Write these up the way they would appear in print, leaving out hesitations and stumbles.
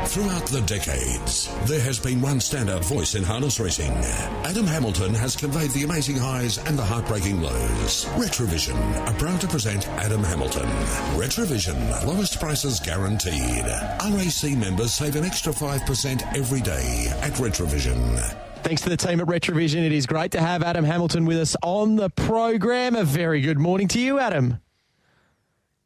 Throughout the decades, there has been one standout voice in harness racing. Adam Hamilton has conveyed the amazing highs and the heartbreaking lows. Retrovision are proud to present Adam Hamilton. Retrovision, lowest prices guaranteed. RAC members save an extra 5% every day at Retrovision. Thanks to the team at Retrovision. It is great to have Adam Hamilton with us on the program. A very good morning to you, Adam.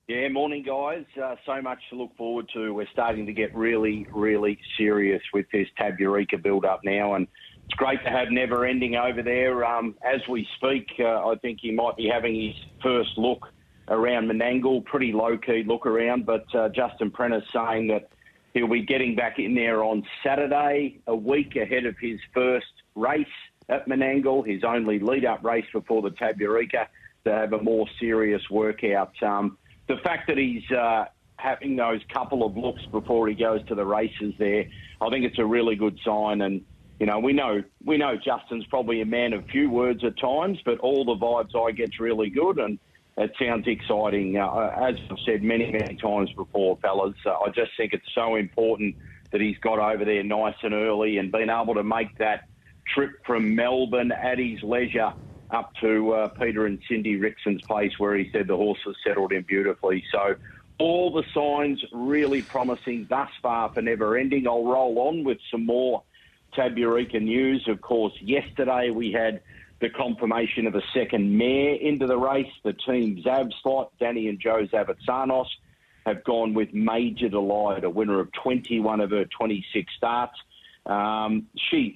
Yeah, morning, guys. So much to look forward to. We're starting to get really, really serious with this Tab Eureka build-up now, and it's great to have Never Ending over there. As we speak, I think he might be having his first look around Menangle, pretty low-key look around, but Justin Prentice saying that he'll be getting back in there on Saturday, a week ahead of his first race at Menangle, his only lead-up race before the Tab Eureka, to have a more serious workout. The fact that he's having those couple of looks before he goes to the races there, I think it's a really good sign. And, you know, we know Justin's probably a man of few words at times, but all the vibes I get's really good, and it sounds exciting. As I've said many, many times before, fellas, I just think it's so important that he's got over there nice and early and been able to make that trip from Melbourne at his leisure up to Peter and Cindy Rixon's place, where he said the horses settled in beautifully. So all the signs really promising thus far for Never Ending. I'll roll on with some more Tab Eureka news. Of course, yesterday we had the confirmation of a second mare into the race. The team Zab slot, Danny and Joe Zavatsanos, have gone with Major Delight, a winner of 21 of her 26 starts. She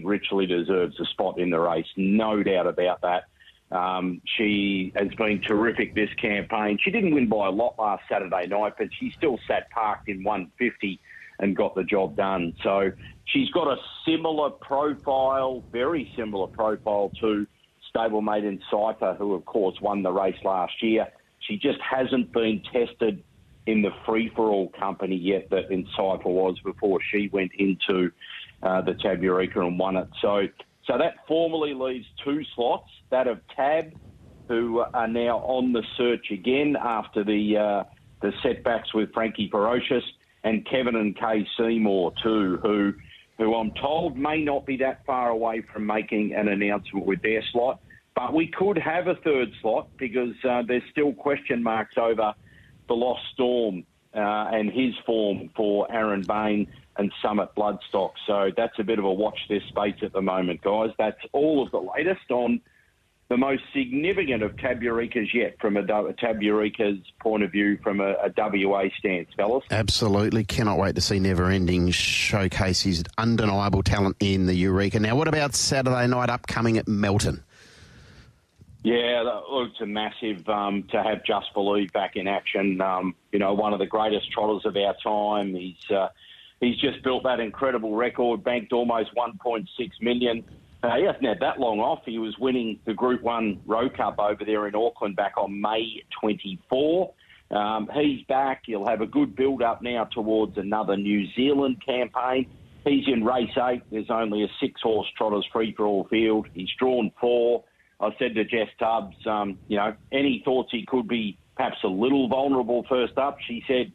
richly deserves a spot in the race, no doubt about that. She has been terrific this campaign. She didn't win by a lot last Saturday night, but she still sat parked in 150 and got the job done. So she's got a similar profile, very similar profile to stablemate Encipher, who of course won the race last year. She just hasn't been tested in the free-for-all company yet that Encipher was before she went into the Tab Eureka and won it. So that formally leaves two slots, that of Tab, who are now on the search again after the setbacks with Frankie Ferocious, and Kevin and Kay Seymour too, who I'm told may not be that far away from making an announcement with their slot. But we could have a third slot because there's still question marks over the Lost Storm and his form for Aaron Bain and Summit Bloodstock. So that's a bit of a watch this space at the moment, guys. That's all of the latest on the most significant of Tab Eurekas yet from a Tab Eureka's point of view from a WA stance, fellas. Absolutely. Cannot wait to see Never Ending showcase his undeniable talent in the Eureka. Now, what about Saturday night upcoming at Melton? Yeah, look, it's a massive to have Just Believe back in action. You know, one of the greatest trotters of our time. He's just built that incredible record, banked almost $1.6 million. He hasn't had that long off. He was winning the Group 1 Row Cup over there in Auckland back on May 24. He's back. He'll have a good build-up now towards another New Zealand campaign. He's in race 8. There's only a 6-horse trotters free-for-all field. He's drawn 4. I said to Jess Tubbs, you know, any thoughts he could be perhaps a little vulnerable first up? She said,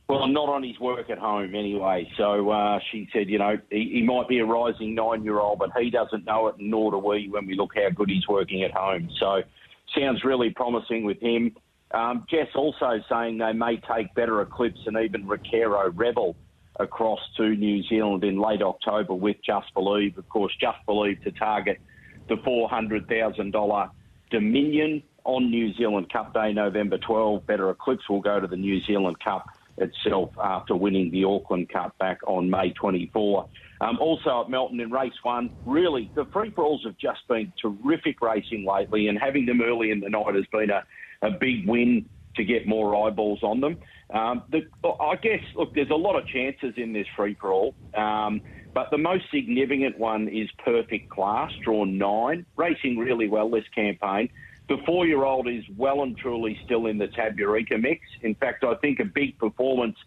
well, not on his work at home anyway. So she said, you know, he might be a rising 9-year-old, but he doesn't know it, nor do we when we look how good he's working at home. So sounds really promising with him. Jess also saying they may take Better Eclipse and even Recaro Rebel across to New Zealand in late October with Just Believe. Of course, Just Believe to target the $400,000 Dominion on New Zealand Cup Day, November 12. Better Eclipse will go to the New Zealand Cup itself after winning the Auckland Cup back on May 24. Also at Melton in race 1, really, the free-for-alls have just been terrific racing lately, and having them early in the night has been a big win to get more eyeballs on them. I guess, look, there's a lot of chances in this free-for-all, but the most significant one is Perfect Class, drawn 9, racing really well this campaign. The 4-year-old is well and truly still in the Tab Eureka mix. In fact, I think a big performance,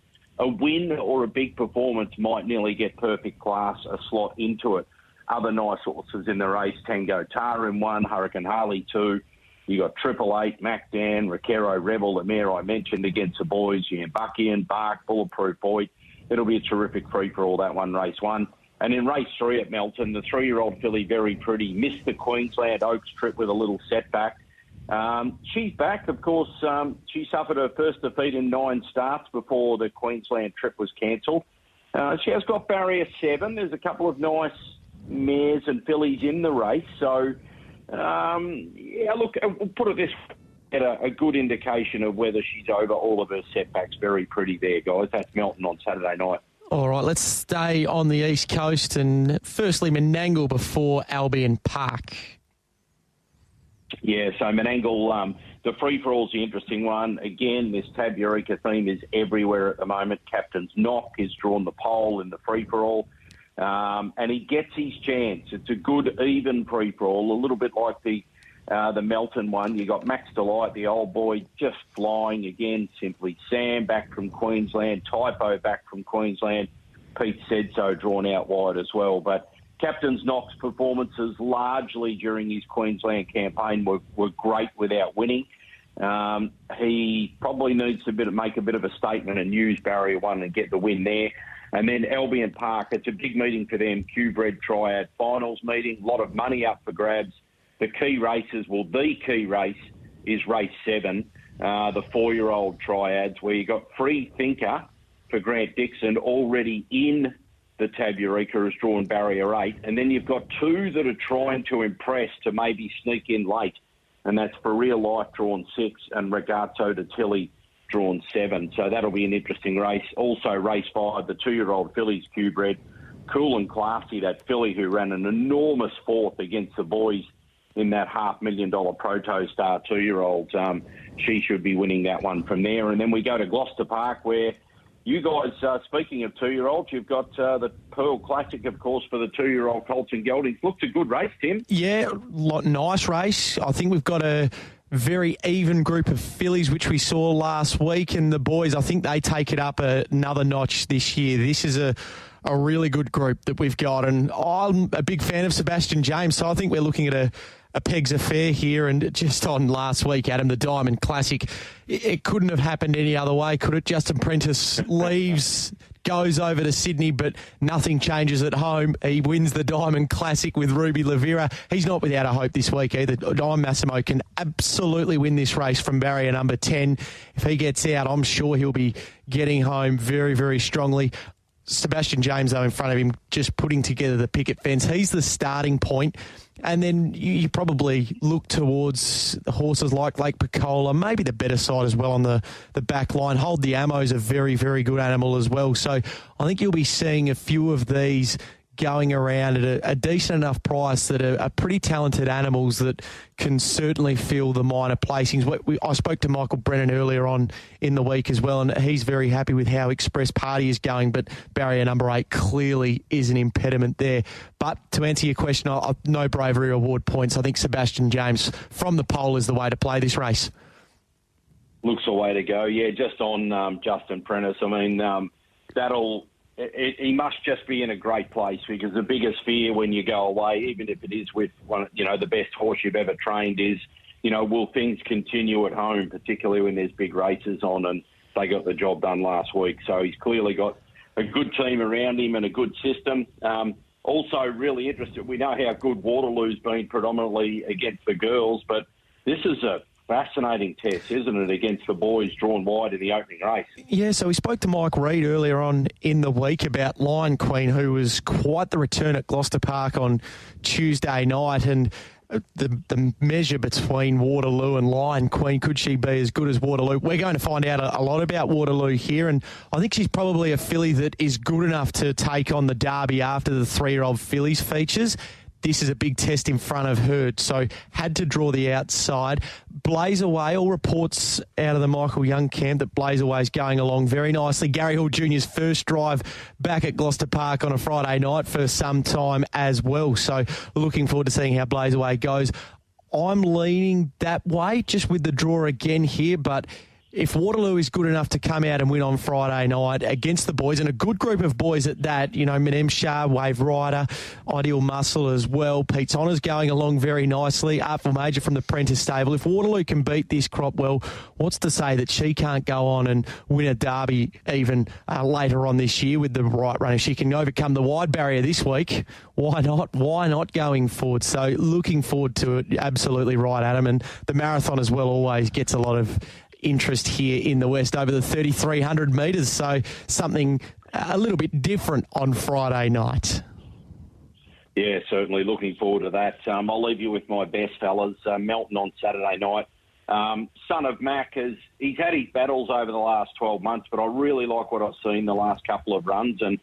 a win or a big performance might nearly get Perfect Class a slot into it. Other nice horses in the race, Tango Tar in 1, Hurricane Harley 2. You got 888, Mac Dan, Recaro Rebel, the mare I mentioned against the boys, Bucky and Bark, Bulletproof Boyd. it'll be a terrific free-for-all, that one, race 1. And in race 3 at Melton, the 3-year-old filly, Very Pretty, missed the Queensland Oaks trip with a little setback. She's back, of course. She suffered her first defeat in 9 starts before the Queensland trip was cancelled. She has got barrier 7. There's a couple of nice mares and fillies in the race. So, look, we'll put it this way. Get a good indication of whether she's over all of her setbacks. Very Pretty there, guys. That's Melton on Saturday night. All right, let's stay on the East Coast and firstly Menangle before Albion Park. Yeah, so Menangle, the free-for-all's the interesting one. Again, this Tab Eureka theme is everywhere at the moment. Captain's Knock has drawn the pole in the free-for-all, and he gets his chance. It's a good, even free-for-all, a little bit like the Melton one. You got Max Delight, the old boy, just flying again. Simply Sam back from Queensland. Typo back from Queensland. Pete said so, drawn out wide as well. But Captain's Knock's performances largely during his Queensland campaign were great without winning. He probably needs to make a bit of a statement and use barrier 1 and get the win there. And then Albion Park, it's a big meeting for them. Q-Bred Triad finals meeting, a lot of money up for grabs. The key races, the key race is race 7, the 4-year-old Triads, where you got Free Thinker for Grant Dixon already in the Tab Eureka, has drawn barrier 8. And then you've got 2 that are trying to impress to maybe sneak in late. And that's For Real Life, drawn 6, and Ragazzo to Tilly, drawn 7. So that'll be an interesting race. Also race 5, the 2-year-old fillies, Q-Bred. Cool and Classy, that filly who ran an enormous 4th against the boys in that $500,000 Proto Star 2-year-old. She should be winning that one from there. And then we go to Gloucester Park, where you guys, speaking of 2-year-olds, you've got the Pearl Classic, of course, for the 2-year-old Colts and Geldings. Looked a good race, Tim. Yeah, nice race. I think we've got a very even group of fillies, which we saw last week. And the boys, I think they take it up another notch this year. This is a really good group that we've got. And I'm a big fan of Sebastian James, so I think we're looking at a Pegs affair here. And just on last week, Adam, the Diamond Classic, it couldn't have happened any other way, could it? Justin Prentice leaves, goes over to Sydney, but nothing changes at home. He wins the Diamond Classic with Ruby Lavira. He's not without a hope this week either. Dime Massimo can absolutely win this race from barrier number 10. If he gets out, I'm sure he'll be getting home very, very strongly. Sebastian James, though, in front of him, just putting together the picket fence. He's the starting point. And then you probably look towards horses like Lake Picola, maybe the better side as well on the back line. Hold the Ammo is a very, very good animal as well. So I think you'll be seeing a few of these going around at a decent enough price that are pretty talented animals that can certainly fill the minor placings. I spoke to Michael Brennan earlier on in the week as well, and he's very happy with how Express Party is going, but barrier number 8 clearly is an impediment there. But to answer your question, no bravery award points. I think Sebastian James from the pole is the way to play this race. Looks the way to go. Yeah, just on Justin Prentice, I mean, he must just be in a great place, because the biggest fear when you go away, even if it is with one, the best horse you've ever trained, is, will things continue at home, particularly when there's big races on, and they got the job done last week. So he's clearly got a good team around him and a good system. Also really interested, we know how good Waterloo's been predominantly against the girls, but this is a fascinating test, isn't it, against the boys drawn wide in the opening race? Yeah, so we spoke to Mike Reid earlier on in the week about Lion Queen, who was quite the return at Gloucester Park on Tuesday night, and the measure between Waterloo and Lion Queen, could she be as good as Waterloo? We're going to find out a lot about Waterloo here, and I think she's probably a filly that is good enough to take on the Derby after the 3-year-old fillies features. This is a big test in front of her, so had to draw the outside. Blaze Away, all reports out of the Michael Young camp that Blaze Away is going along very nicely. Gary Hall Jr.'s first drive back at Gloucester Park on a Friday night for some time as well. So looking forward to seeing how Blaze Away goes. I'm leaning that way, just with the draw again here, but if Waterloo is good enough to come out and win on Friday night against the boys, and a good group of boys at that, Menem Shah, Wave Rider, Ideal Muscle as well, Pete's Honours going along very nicely, Artful Major from the Prentice stable. If Waterloo can beat this crop, well, what's to say that she can't go on and win a derby even later on this year with the right run? If she can overcome the wide barrier this week, why not? Why not going forward? So looking forward to it, absolutely right, Adam. And the marathon as well always gets a lot of interest here in the West over the 3,300 metres, so something a little bit different on Friday night. Yeah, certainly looking forward to that. I'll leave you with my best, fellas. Melton on Saturday night. Son of Mac, he's had his battles over the last 12 months, but I really like what I've seen the last couple of runs, and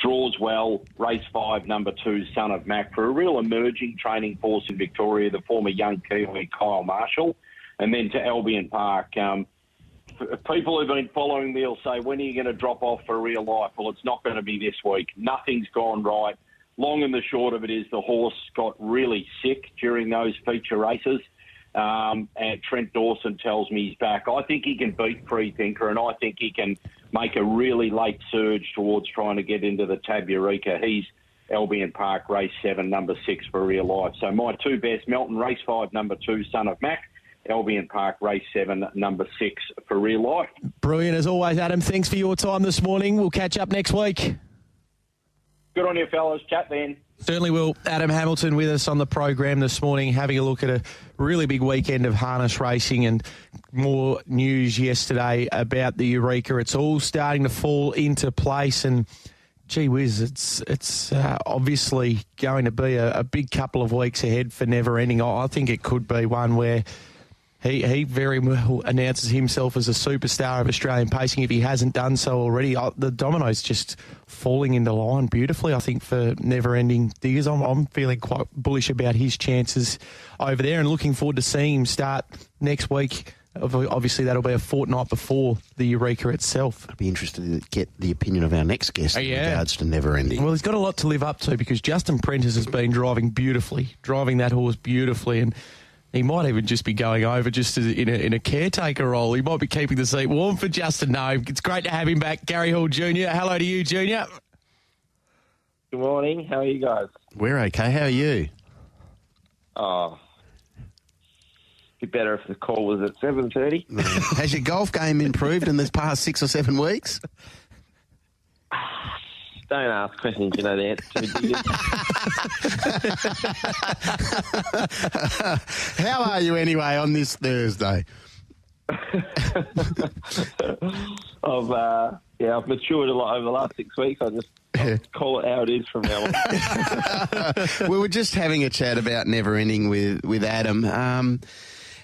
draws well. Race 5, number 2, Son of Mac, for a real emerging training force in Victoria, the former young Kiwi Kyle Marshall. And then to Albion Park. People who've been following me will say, when are you going to drop off for real life? Well, it's not going to be this week. Nothing's gone right. Long and the short of it is the horse got really sick during those feature races. And Trent Dawson tells me he's back. I think he can beat Freethinker, and I think he can make a really late surge towards trying to get into the Tab Eureka. He's Albion Park, race 7, number 6 for real life. So my two best, Melton, race 5, number 2, Son of Mac. Albion Park, race 7, number 6 for real life. Brilliant as always, Adam. Thanks for your time this morning. We'll catch up next week. Good on you, fellas. Chat then. Certainly will. Adam Hamilton with us on the program this morning, having a look at a really big weekend of harness racing and more news yesterday about the Eureka. It's all starting to fall into place, and gee whiz, it's obviously going to be a big couple of weeks ahead for Never Ending. I think it could be one where he very well announces himself as a superstar of Australian pacing if he hasn't done so already. The dominoes just falling into line beautifully, I think, for Never Ending Diggers. I'm feeling quite bullish about his chances over there and looking forward to seeing him start next week. Obviously, that'll be a fortnight before the Eureka itself. I'd be interested to get the opinion of our next guest in regards to Never Ending. Well, he's got a lot to live up to because Justin Prentice has been driving that horse beautifully, and he might even just be going over just in a caretaker role. He might be keeping the seat warm for Justin. No, it's great to have him back. Gary Hall Jr., hello to you, Junior. Good morning. How are you guys? We're okay. How are you? Oh, be better if the call was at 7:30. Has your golf game improved in this past 6 or 7 weeks? Don't ask questions you know the answer to. How are you anyway on this Thursday? I've matured a lot over the last 6 weeks. I'll call it how it is from now on. We were just having a chat about Never Ending with Adam.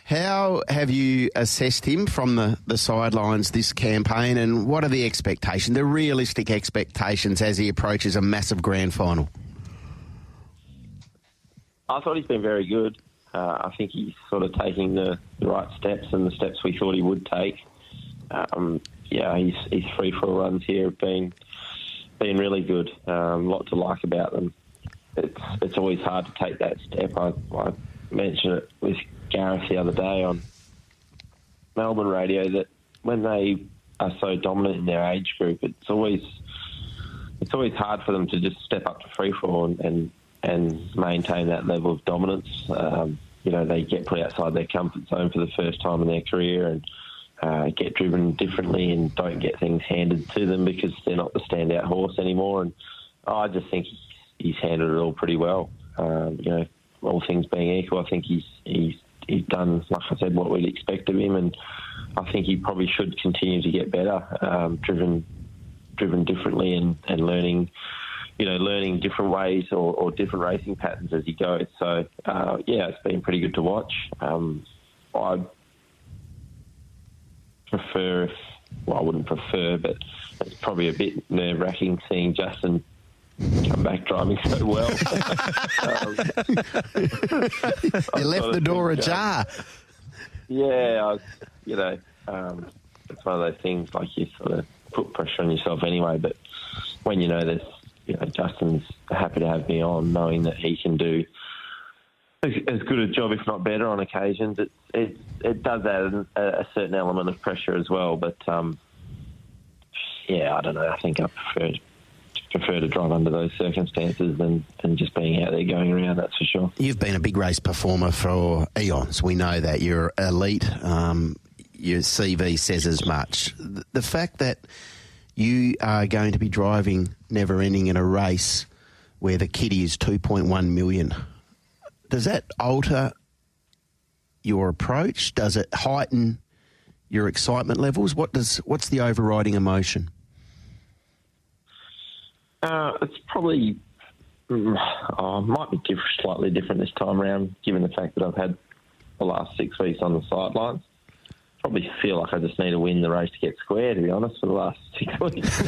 How have you assessed him from the sidelines this campaign, and what are the expectations, the realistic expectations as he approaches a massive grand final? I thought he's been very good. I think he's sort of taking the right steps and the steps we thought he would take. His free-for-all runs here have been really good. A lot to like about them. It's always hard to take that step. I mentioned it with Gareth the other day on Melbourne radio that when they are so dominant in their age group, it's always hard for them to just step up to free-for-all and maintain that level of dominance. They get put outside their comfort zone for the first time in their career and get driven differently and don't get things handed to them because they're not the standout horse anymore. And I just think he's handled it all pretty well. All things being equal, I think he's done, like I said, what we'd expect of him, and I think he probably should continue to get better, driven differently and learning different ways or different racing patterns as he goes. So, it's been pretty good to watch. I'd prefer, I wouldn't prefer, but it's probably a bit nerve-wracking seeing Justin come back driving so well. You left the door ajar. It's one of those things, like you sort of put pressure on yourself anyway, but when you know there's, Justin's happy to have me on, knowing that he can do as good a job, if not better, on occasions. It does add a certain element of pressure as well. But I don't know. I think I prefer to drive under those circumstances than just being out there going around, that's for sure. You've been a big race performer for eons. We know that. You're elite. Your CV says as much. The fact that you are going to be driving Never Ending in a race where the kitty is $2.1 million, does that alter your approach? Does it heighten your excitement levels? What's the overriding emotion? It's probably might be slightly different this time around, given the fact that I've had the last 6 weeks on the sidelines. Probably feel like I just need to win the race to get square, to be honest, for the last 6 weeks.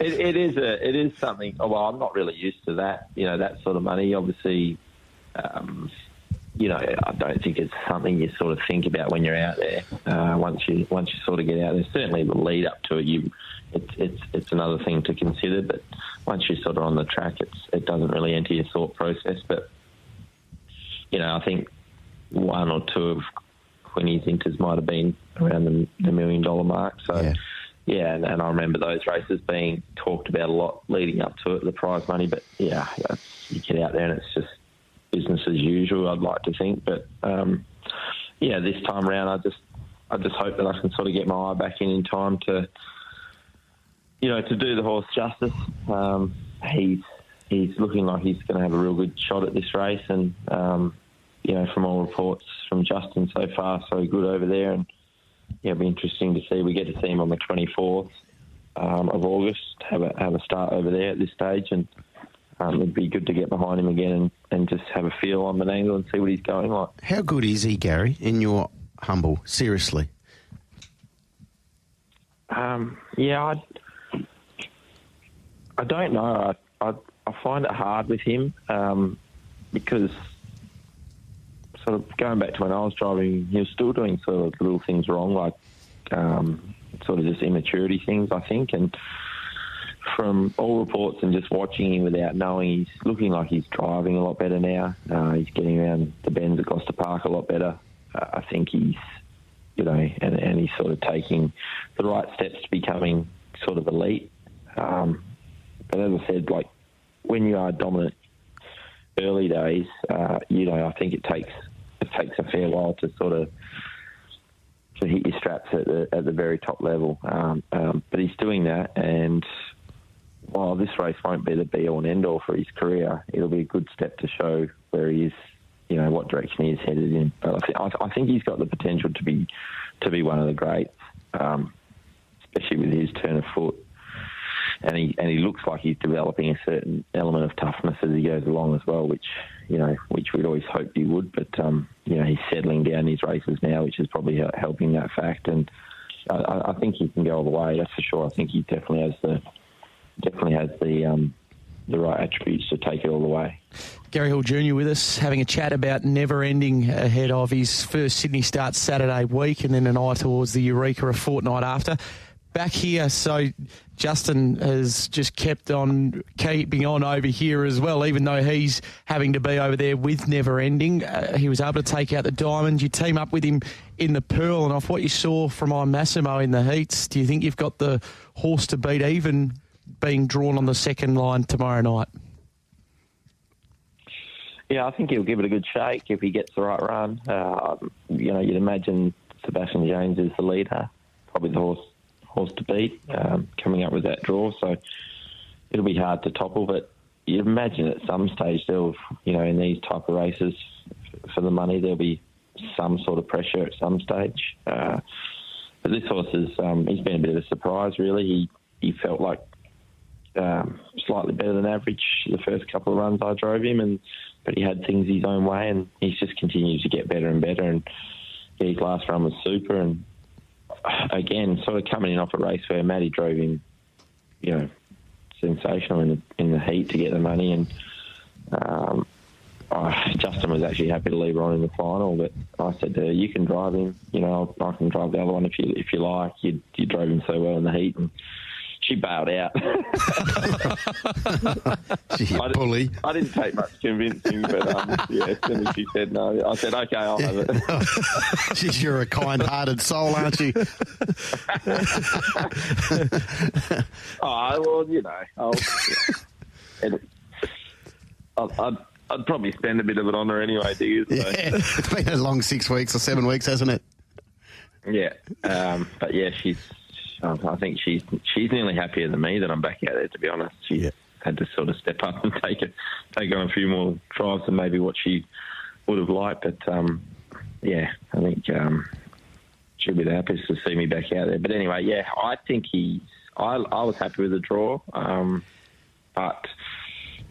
It is something. Well, I'm not really used to that. That sort of money. Obviously, I don't think it's something you sort of think about when you're out there. Once you sort of get out there, certainly the lead up to it, it's another thing to consider. But once you're sort of on the track, it doesn't really enter your thought process. But I think one or two of Quinny's inters might have been around the $1 million mark. So yeah, and I remember those races being talked about a lot leading up to it, the prize money. But you get out there and it's just business as usual, I'd like to think. But this time around, I just hope that I can sort of get my eye back in time to to do the horse justice. He's looking like he's going to have a real good shot at this race, and from all reports from Justin so far, so good over there. And it'll be interesting to see. We get to see him on the 24th of August, have a start over there at this stage, and it'd be good to get behind him again and just have a feel on Menangle and see what he's going like. How good is he, Gary, in your humble, seriously? I don't know. I find it hard with him because sort of going back to when I was driving, he was still doing sort of little things wrong, like sort of just immaturity things, I think. And from all reports and just watching him without knowing, he's looking like he's driving a lot better now. He's getting around the bends at Gloucester Park a lot better. I think he's, and he's sort of taking the right steps to becoming sort of elite. But as I said, like when you are dominant early days, I think it takes a fair while to sort of to hit your straps at the very top level. But he's doing that, and while this race won't be the be-all and end-all for his career, it'll be a good step to show where he is, what direction he is headed in. But I think he's got the potential to be one of the greats, especially with his turn of foot. And he looks like he's developing a certain element of toughness as he goes along as well, which we'd always hoped he would. But he's settling down his races now, which is probably helping that fact. And I think he can go all the way. That's for sure. I think he definitely has the right attributes to take it all the way. Gary Hall Jr. with us, having a chat about Never Ending ahead of his first Sydney start Saturday week, and then an eye towards the Eureka a fortnight after. Back here, so Justin has just kept on keeping on over here as well, even though he's having to be over there with Never Ending. He was able to take out the Diamond. You team up with him in the Pearl, and off what you saw from Massimo in the heats, do you think you've got the horse to beat even being drawn on the second line tomorrow night? Yeah, I think he'll give it a good shake if he gets the right run. You'd imagine Sebastian James is the leader, probably the horse to beat, coming up with that draw. So it'll be hard to topple, but you'd imagine at some stage in these type of races for the money, there'll be some sort of pressure at some stage. But this horse he's been a bit of a surprise, really. He felt like slightly better than average the first couple of runs I drove him, but he had things his own way, and he's just continued to get better and better. And his last run was super, and again, sort of coming in off a race where Matty drove him, sensational in the heat to get the money, and Justin was actually happy to leave her on in the final, but I said to her, you can drive him, I can drive the other one if you like. You drove him so well in the heat, and she bailed out. Bully. I didn't take much convincing, but as soon as she said no, I said, okay, I'll have it. Jeez, you're a kind-hearted soul, aren't you? I'd probably spend a bit of it on her anyway, do you? So. Yeah, it's been a long 6 weeks or 7 weeks, hasn't it? Yeah, but yeah, I think she's nearly happier than me that I'm back out there, to be honest. She had to sort of step up and take on a few more drives than maybe what she would have liked. But, I think she'll be the happiest to see me back out there. But anyway, I think I was happy with the draw, but,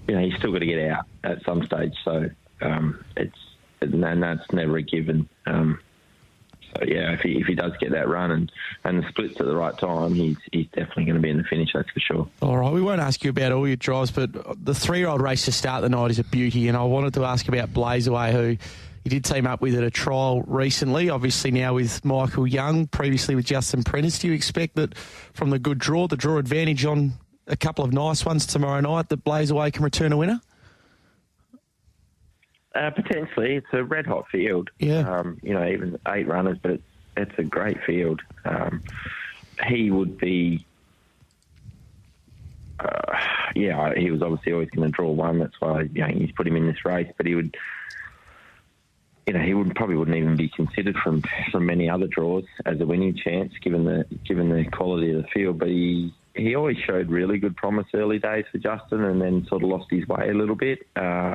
he's still got to get out at some stage. So that's never a given. If he does get that run and the splits at the right time, he's definitely going to be in the finish, that's for sure. All right, we won't ask you about all your drives, but the 3-year-old race to start the night is a beauty, and I wanted to ask about Blazeaway, who you did team up with at a trial recently, obviously now with Michael Young, previously with Justin Prentice. Do you expect that from the good draw, the draw advantage on a couple of nice ones tomorrow night, that Blazeaway can return a winner? Potentially. It's a red-hot field. Yeah. Even 8 runners, but it's a great field. He would be... he was obviously always going to draw one. That's why he's put him in this race. But he would... he wouldn't even be considered from many other draws as a winning chance, given the quality of the field. But he always showed really good promise early days for Justin, and then sort of lost his way a little bit.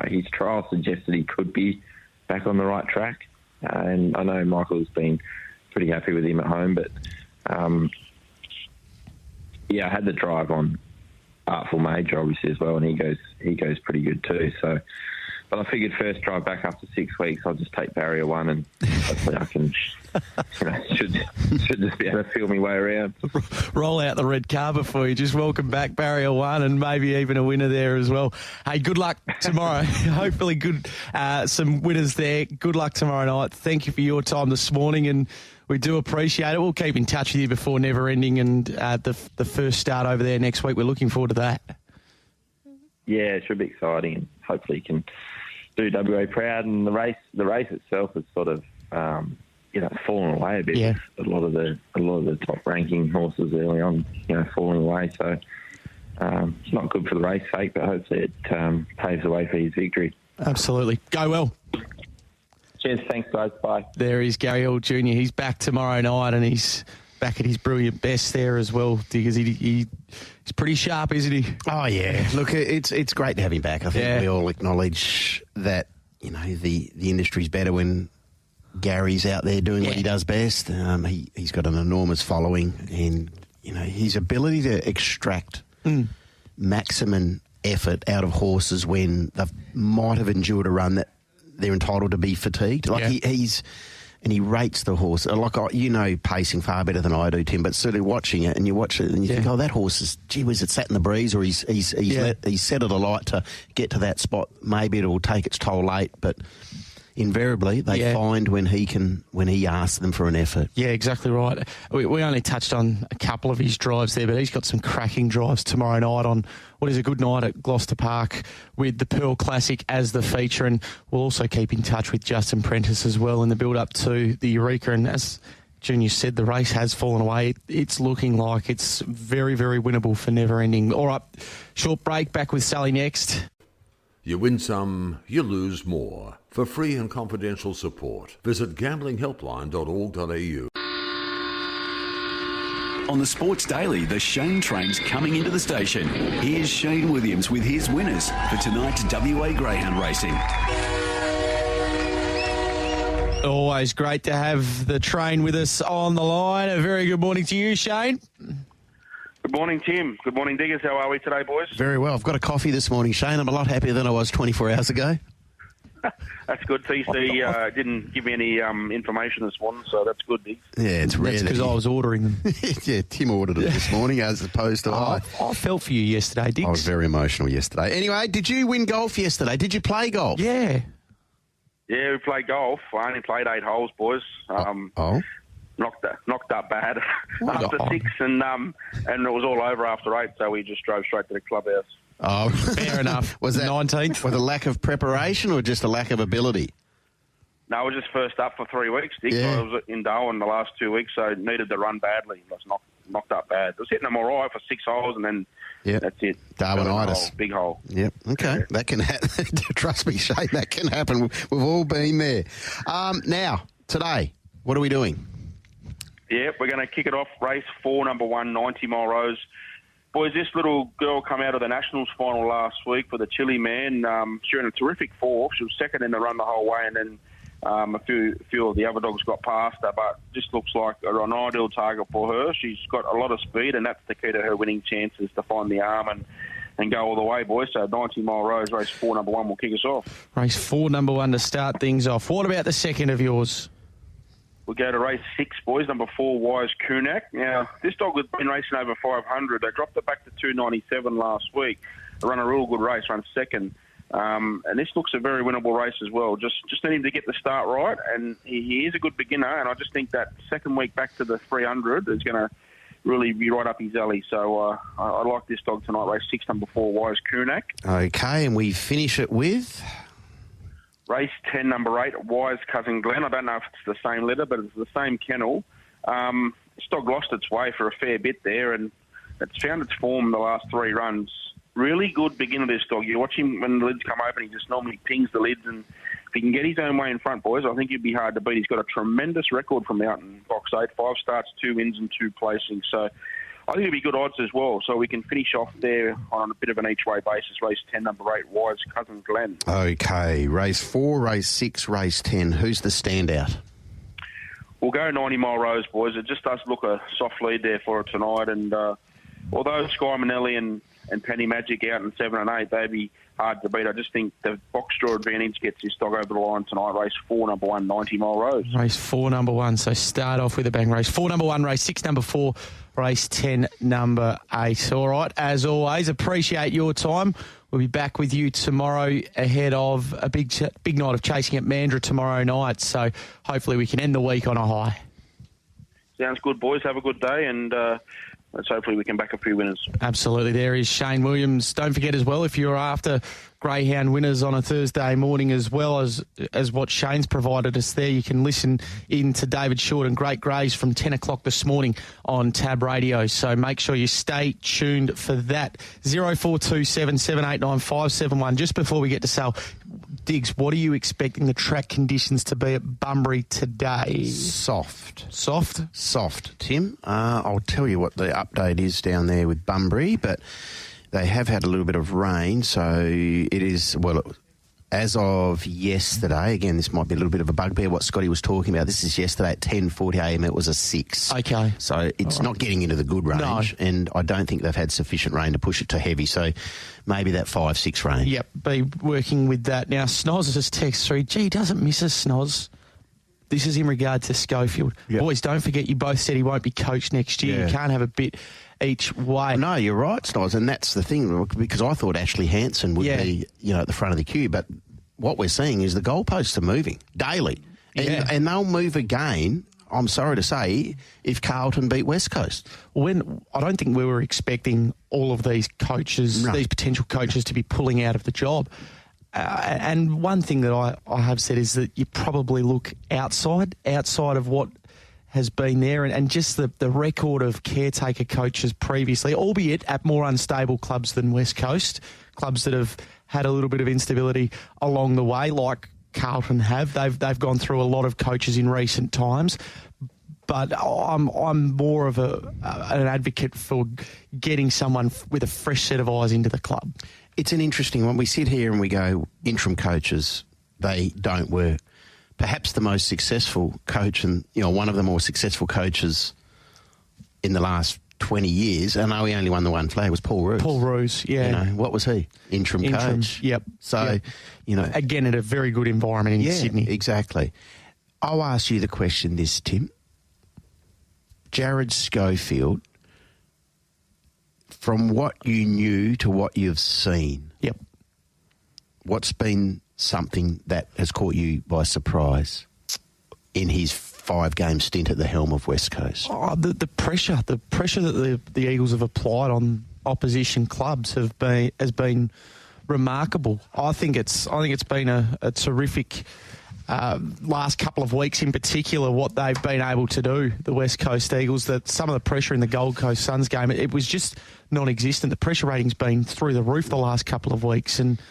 His trial suggested he could be back on the right track, and I know Michael's been pretty happy with him at home. But I had the drive on Artful Major obviously as well, and he goes pretty good too. So. But I figured first drive back after 6 weeks, I'll just take barrier 1 and hopefully I can, should just be able to feel my way around. Roll out the red carpet for you. Just welcome back barrier 1 and maybe even a winner there as well. Hey, good luck tomorrow. Hopefully some winners there. Good luck tomorrow night. Thank you for your time this morning, and we do appreciate it. We'll keep in touch with you before Never Ending and the first start over there next week. We're looking forward to that. Yeah, it should be exciting, and hopefully you can do WA proud. And the race itself is sort of fallen away a bit. Yeah. A lot of the top ranking horses early on, falling away. So it's not good for the race sake, but hopefully it paves the way for his victory. Absolutely. Go well. Cheers. Thanks, guys. Bye. There is Gary Hall Jr. He's back tomorrow night, and he's back at his brilliant best there as well, because he's pretty sharp, isn't he? Oh, yeah. Look, it's great to have him back. I think we all acknowledge that, the industry's better when Gary's out there doing what he does best. He's got an enormous following, and, his ability to extract maximum effort out of horses when they might have endured a run that they're entitled to be fatigued. He rates the horse. Pacing far better than I do, Tim, but certainly watching it, and you watch it and you think, that horse is, gee whiz, it's sat in the breeze, or he's set it alight to get to that spot. Maybe it will take its toll late, but invariably they find when he asks them for an effort. Yeah, exactly right. We only touched on a couple of his drives there, but he's got some cracking drives tomorrow night on what is a good night at Gloucester Park with the Pearl Classic as the feature, and we'll also keep in touch with Justin Prentice as well in the build-up to the Eureka. And as Junior said, the race has fallen away. It's looking like it's very, very winnable for Never Ending. All right, short break, back with Sully next. You win some, you lose more. For free and confidential support, visit gamblinghelpline.org.au. On the Sports Daily, the Shayne train's coming into the station. Here's Shayne Williams with his winners for tonight's WA Greyhound Racing. Always great to have the train with us on the line. A very good morning to you, Shayne. Good morning, Tim. Good morning, Diggers. How are we today, boys? Very well. I've got a coffee this morning, Shayne. I'm a lot happier than I was 24 hours ago. That's good. TC didn't give me any information this morning, so that's good, Diggs. Yeah, it's rare. That's because I was ordering them. Yeah, Tim ordered it this morning as opposed to I. I felt for you yesterday, Diggs. I was very emotional yesterday. Anyway, did you win golf yesterday? Did you play golf? Yeah. Yeah, we played golf. I only played 8 holes, boys. knocked up bad after 6, and it was all over after 8, so we just drove straight to the clubhouse. Oh, Fair enough. Was that 19th? with a lack of preparation or just a lack of ability? No, I was just first up for 3 weeks, Dick. Yeah. I was in Darwin the last 2 weeks, so needed to run badly. I was knocked up bad. I was hitting them all right for 6 holes, and then that's it. Darwinitis. Big hole. Yep. Okay. Yeah. That can happen. Trust me, Shayne, that can happen. We've all been there. Now, today, what are we doing? Yeah, we're going to kick it off. Race 4, number 1, 90 Mile Rose. Boys, this little girl come out of the Nationals final last week for the Chile man. She ran a terrific 4. She was second in the run the whole way, and then a few of the other dogs got past her, but just looks like an ideal target for her. She's got a lot of speed, and that's the key to her winning chances, to find the arm and go all the way, boys. So 90 Mile Rose, race 4, number 1 will kick us off. Race 4, number 1 to start things off. What about the second of yours? We'll go to race 6, boys, number 4, Wise Kunak. Now, this dog has been racing over 500. They dropped it back to 297 last week. They run a real good race, run second. And this looks a very winnable race as well. Just need him to get the start right, and he is a good beginner, and I just think that second week back to the 300 is going to really be right up his alley. So I like this dog tonight, race 6, number 4, Wise Kunak. Okay, and we finish it with... Race 10, number 8, Wise Cousin Glenn. I don't know if it's the same letter, but it's the same kennel. This dog lost its way for a fair bit there, and it's found its form the last 3 runs. Really good beginner, this dog. You watch him when the lids come open, he just normally pings the lids, and if he can get his own way in front, boys, I think he'd be hard to beat. He's got a tremendous record from out in box 8, 5 starts, 2 wins and 2 placings. So I think it'll be good odds as well, so we can finish off there on a bit of an each-way basis. Race 10, number 8, Wise Cousin Glenn. Okay, race 4, race 6, race 10. Who's the standout? We'll go 90 Mile Rose, boys. It just does look a soft lead there for it tonight, and although Sky Manelli and Penny Magic out in 7 and 8, they'd be hard to beat. I just think the box draw advantage gets this dog over the line tonight. Race 4, number 1, 90 Mile Rose. Race 4, number 1. So start off with a bang. Race 4, number 1. Race 6, number 4. Race 10, number 8. All right, as always, appreciate your time. We'll be back with you tomorrow ahead of a big night of chasing at Mandurah tomorrow night. So hopefully we can end the week on a high. Sounds good, boys. Have a good day, and let's hopefully we can back a few winners. Absolutely. There is Shayne Williams. Don't forget as well, if you're after greyhound winners on a Thursday morning, as well as what Shayne's provided us there, you can listen in to David Short and Great Greys from 10 o'clock this morning on Tab Radio. So make sure you stay tuned for that. 0427 789 571. Just before we get to Sal, Diggs, what are you expecting the track conditions to be at Bunbury today? Soft, Tim. I'll tell you what the update is down there with Bunbury, but they have had a little bit of rain, so it is, well, as of yesterday, again, this might be a little bit of a bugbear, what Scotty was talking about. This is yesterday at 10:40am, it was a 6. Okay. So it's not getting into the good range, and I don't think they've had sufficient rain to push it to heavy, so maybe that 5-6 range. Yep, be working with that. Now, Snoz has text through, gee, doesn't miss us, Snoz. This is in regard to Schofield. Yep. Boys, don't forget you both said he won't be coached next year. Yeah. You can't have a bit each way. No, you're right, Snoz, and that's the thing, because I thought Ashley Hansen would be, at the front of the queue, but what we're seeing is the goalposts are moving daily, and they'll move again, I'm sorry to say, if Carlton beat West Coast. I don't think we were expecting all of these coaches, these potential coaches, to be pulling out of the job. And one thing that I have said is that you probably look outside of what has been there, and just the record of caretaker coaches previously, albeit at more unstable clubs than West Coast, clubs that have had a little bit of instability along the way, like Carlton have. They've gone through a lot of coaches in recent times. But I'm more of an advocate for getting someone with a fresh set of eyes into the club. It's an interesting one. We sit here and we go, interim coaches, they don't work. Perhaps the most successful coach, and one of the more successful coaches in the last 20 years, I know he only won the one flag, was Paul Roos. Paul Roos, yeah. What was he? Interim coach. Yep. So, again, at a very good environment in Sydney. Exactly. I'll ask you the question this, Tim. Jared Schofield, from what you knew to what you've seen, what's been something that has caught you by surprise in his 5-game stint at the helm of West Coast? Oh, the pressure that the Eagles have applied on opposition clubs has been remarkable. I think it's been a terrific last couple of weeks in particular, what they've been able to do, the West Coast Eagles. That some of the pressure in the Gold Coast Suns game, it was just non-existent. The pressure rating's been through the roof the last couple of weeks, and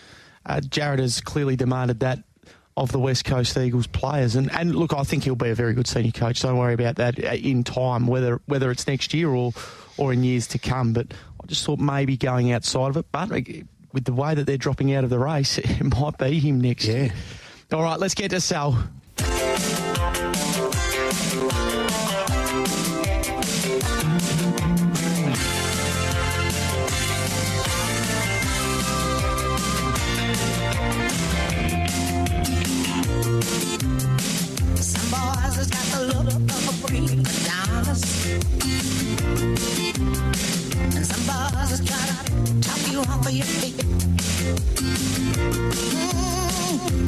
Jared has clearly demanded that of the West Coast Eagles players. And look, I think he'll be a very good senior coach. Don't worry about that in time, whether it's next year or in years to come. But I just thought maybe going outside of it. But with the way that they're dropping out of the race, it might be him next year. All right, let's get to Sal. Some boys has got the look of a freak Adonis, and some boys has try to talk you off of your feet.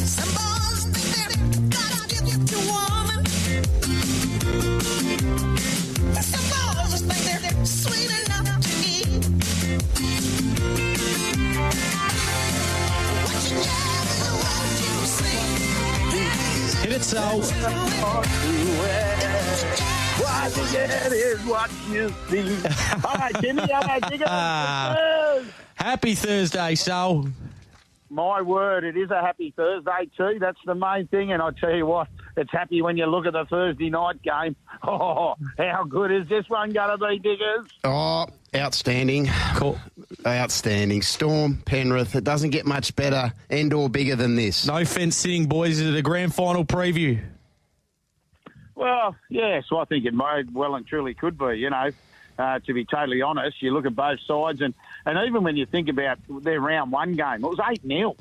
Some boys think they're God's gift to woman. Some boys just think they're sweet enough to eat. What you get is what you see. Hit it, Sal. What you get is what you see. All right, Jimmy, Happy Thursday, Sal. My word, it is a happy Thursday too. That's the main thing. And I tell you what, it's happy when you look at the Thursday night game. Oh, how good is this one going to be, Diggers? Oh, outstanding. Cool. Outstanding. Storm, Penrith. It doesn't get much better and or bigger than this. No fence sitting, boys. Is it a grand final preview? Well, yes, I think it may well and truly could be, to be totally honest. You look at both sides, and even when you think about their round one game, it was 8-0.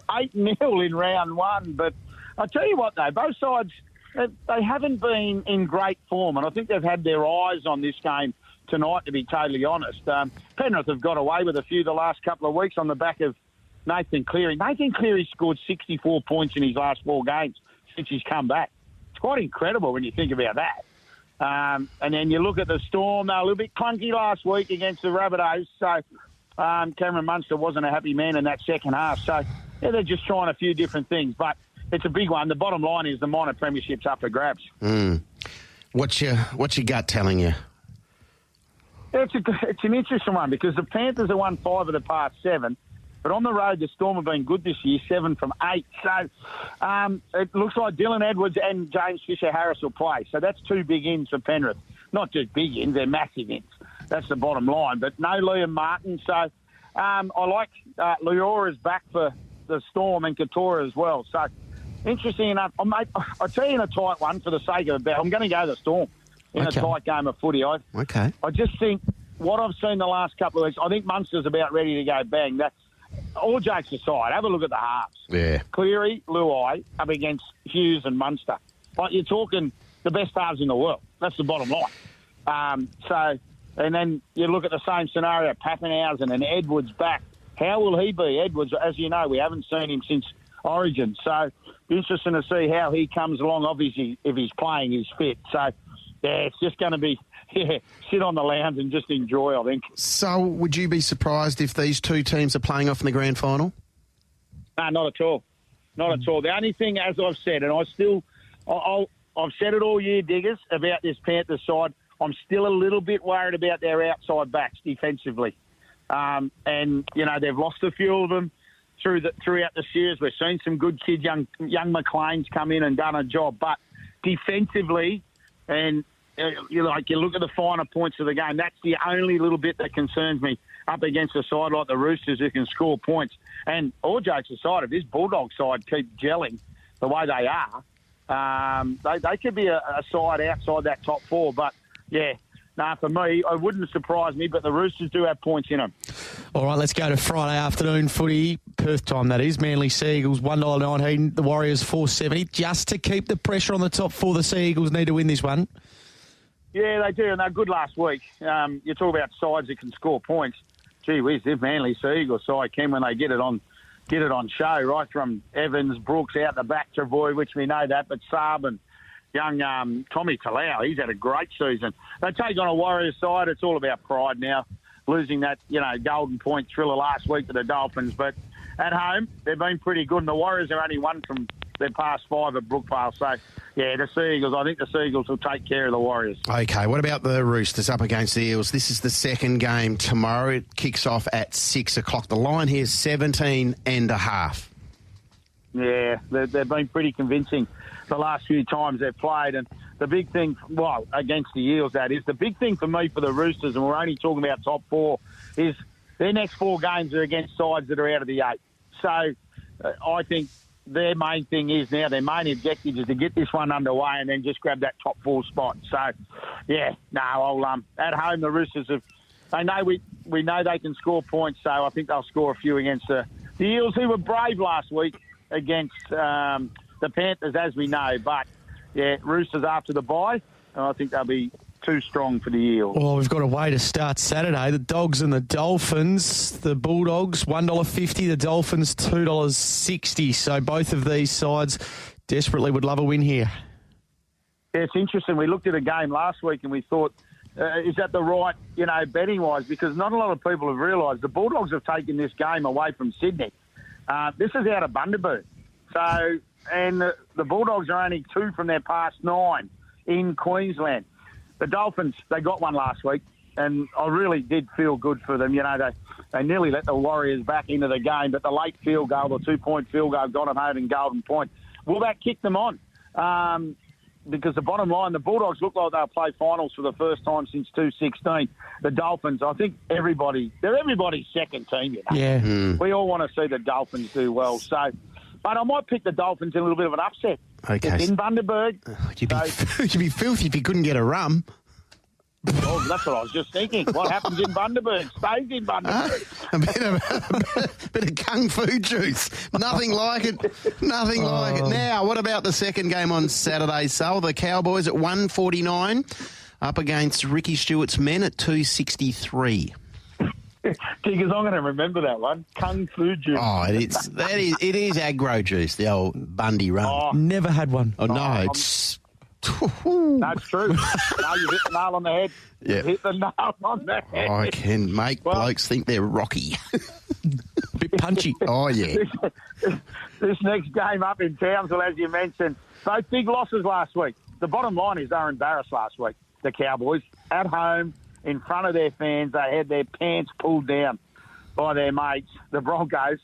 8-0 in round one. But I tell you what, though, both sides, they haven't been in great form, and I think they've had their eyes on this game tonight, to be totally honest. Penrith have got away with a few the last couple of weeks on the back of Nathan Cleary. Nathan Cleary scored 64 points in his last 4 games since he's come back. It's quite incredible when you think about that. And then you look at the Storm. They were a little bit clunky last week against the Rabbitohs. So Cameron Munster wasn't a happy man in that second half. So, yeah, they're just trying a few different things. But it's a big one. The bottom line is the minor premiership's up for grabs. What's your gut telling you? It's an interesting one because the Panthers have won 5 of the past 7. But on the road, the Storm have been good this year, 7 from 8. So it looks like Dylan Edwards and James Fisher-Harris will play. So that's 2 big ins for Penrith. Not just big ins, they're massive ins. That's the bottom line. But no Liam Martin. So I like Leora's back for the Storm and Katora as well. So interesting enough. I'll tell you in a tight one for the sake of a bet. I'm going to go the Storm in a tight game of footy. I just think what I've seen the last couple of weeks, I think Munster's about ready to go bang. That's all jokes aside, have a look at the halves. Yeah. Cleary, Luai up against Hughes and Munster. Like, you're talking the best halves in the world. That's the bottom line. And then you look at the same scenario, Pappenhausen and Edwards back. How will he be? Edwards, as you know, we haven't seen him since Origin. So interesting to see how he comes along. Obviously, if he's playing, he's fit. So, yeah, it's just going to be... Yeah, sit on the lounge and just enjoy, I think. So would you be surprised if these 2 teams are playing off in the grand final? No, not at all. Not at all. The only thing, as I've said, and I've said it all year, Diggers, about this Panthers side, I'm still a little bit worried about their outside backs defensively. And, they've lost a few of them throughout the series. We've seen some good kids, young McLean's come in and done a job. But defensively, and... You look at the finer points of the game. That's the only little bit that concerns me up against a side like the Roosters who can score points. And all jokes aside, if this Bulldog side keep gelling the way they are, they could be a side outside that top 4. But, yeah, for me, it wouldn't surprise me, but the Roosters do have points in them. All right, let's go to Friday afternoon footy, Perth time that is. Manly Sea Eagles $1.19, the Warriors $4.70. Just to keep the pressure on the top 4, the Sea Eagles need to win this one. Yeah, they do, and they're good last week. You talk about sides that can score points. Gee whiz, if Manly Sea Eagles side can when they get it on show, right from Evans, Brooks out the back, Trevor, which we know that, but Saab and young Tommy Talau. He's had a great season. They take on a Warriors side. It's all about pride now. Losing that, Golden Point thriller last week to the Dolphins. But at home, they've been pretty good. And the Warriors are only one from their past 5 at Brookvale. So, yeah, the Seagulls, I think the Seagulls will take care of the Warriors. Okay, what about the Roosters up against the Eels? This is the second game tomorrow. It kicks off at 6 o'clock. The line here is 17.5. Yeah, they've been pretty convincing the last few times they've played. And the big thing, against the Eels, that is, the big thing for me for the Roosters, and we're only talking about top 4, is their next 4 games are against sides that are out of the 8. So I think their main thing is now, their main objective is to get this one underway and then just grab that top 4 spot. So, yeah, at home, the Roosters they know we know they can score points, so I think they'll score a few against the Eels, who were brave last week against the Panthers, as we know. But, yeah, Roosters after the bye, and I think they'll be too strong for the Eels. Well, we've got a way to start Saturday. The Dogs and the Dolphins. The Bulldogs, $1.50. The Dolphins, $2.60. So both of these sides desperately would love a win here. Yeah, it's interesting. We looked at a game last week and we thought, is that the right, betting-wise? Because not a lot of people have realised the Bulldogs have taken this game away from Sydney. This is out of Bundaberg. So, and the Bulldogs are only 2 from their past 9 in Queensland. The Dolphins, they got one last week, and I really did feel good for them. They nearly let the Warriors back into the game, but the late field goal, the 2-point field goal, got them home in Golden Point. Will that kick them on? Because the bottom line, the Bulldogs look like they'll play finals for the first time since 2016. The Dolphins, I think they're everybody's second team. Yeah. We all want to see the Dolphins do well. So, but I might pick the Dolphins in a little bit of an upset. Okay. It's in Bundaberg. You'd be filthy if you couldn't get a rum. Oh, that's what I was just thinking. What happens in Bundaberg stays in Bundaberg. A bit of kung fu juice. Nothing like it. Nothing like it. Now, what about the second game on Saturday, Sul? The Cowboys at 149 up against Ricky Stewart's men at 263. Diggers, I'm going to remember that one. Kung fu juice. Oh, it is aggro juice, the old Bundy rum. Oh. Never had one. Oh, no, it's... That's true. No, you hit the nail on the head. Yeah. You hit the nail on the head. I can make blokes think they're rocky. A bit punchy. Oh, yeah. This next game up in Townsville, as you mentioned, both big losses last week. The bottom line is they were embarrassed last week, the Cowboys. At home, in front of their fans, they had their pants pulled down by their mates, the Broncos,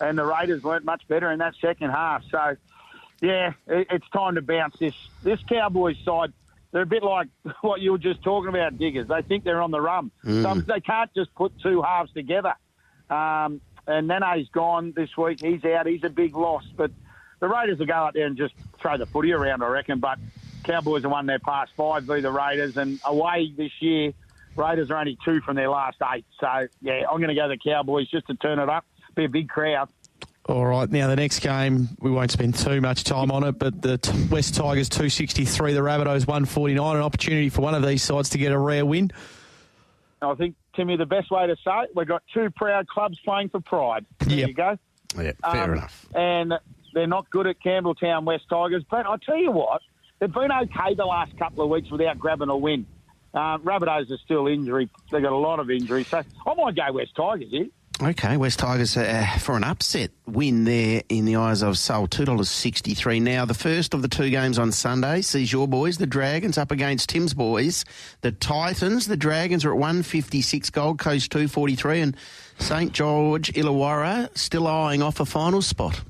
and the Raiders weren't much better in that second half. So, yeah, it's time to bounce this Cowboys side. They're a bit like what you were just talking about, Diggers. They think they're on the run. They can't just put 2 halves together. And Nene's gone this week. He's out. He's a big loss. But the Raiders will go out there and just throw the footy around, I reckon. But Cowboys have won their past 5 v the Raiders. And away this year, Raiders are only 2 from their last 8. So, yeah, I'm going to go the Cowboys just to turn it up. Be a big crowd. All right, now the next game, we won't spend too much time on it, but the West Tigers 263, the Rabbitohs 149, an opportunity for one of these sides to get a rare win. I think, Timmy, the best way to say it, we've got 2 proud clubs playing for pride. There you go. Yeah, fair enough. And they're not good at Campbelltown West Tigers, but I'll tell you what, they've been okay the last couple of weeks without grabbing a win. Rabbitohs are still injury. They've got a lot of injuries, so I might go West Tigers here. Okay, West Tigers for an upset win there in the eyes of Sul, $2.63. Now, the first of the 2 games on Sunday sees your boys, the Dragons, up against Tim's boys, the Titans. The Dragons are at 156, Gold Coast 243, and St George Illawarra still eyeing off a final spot.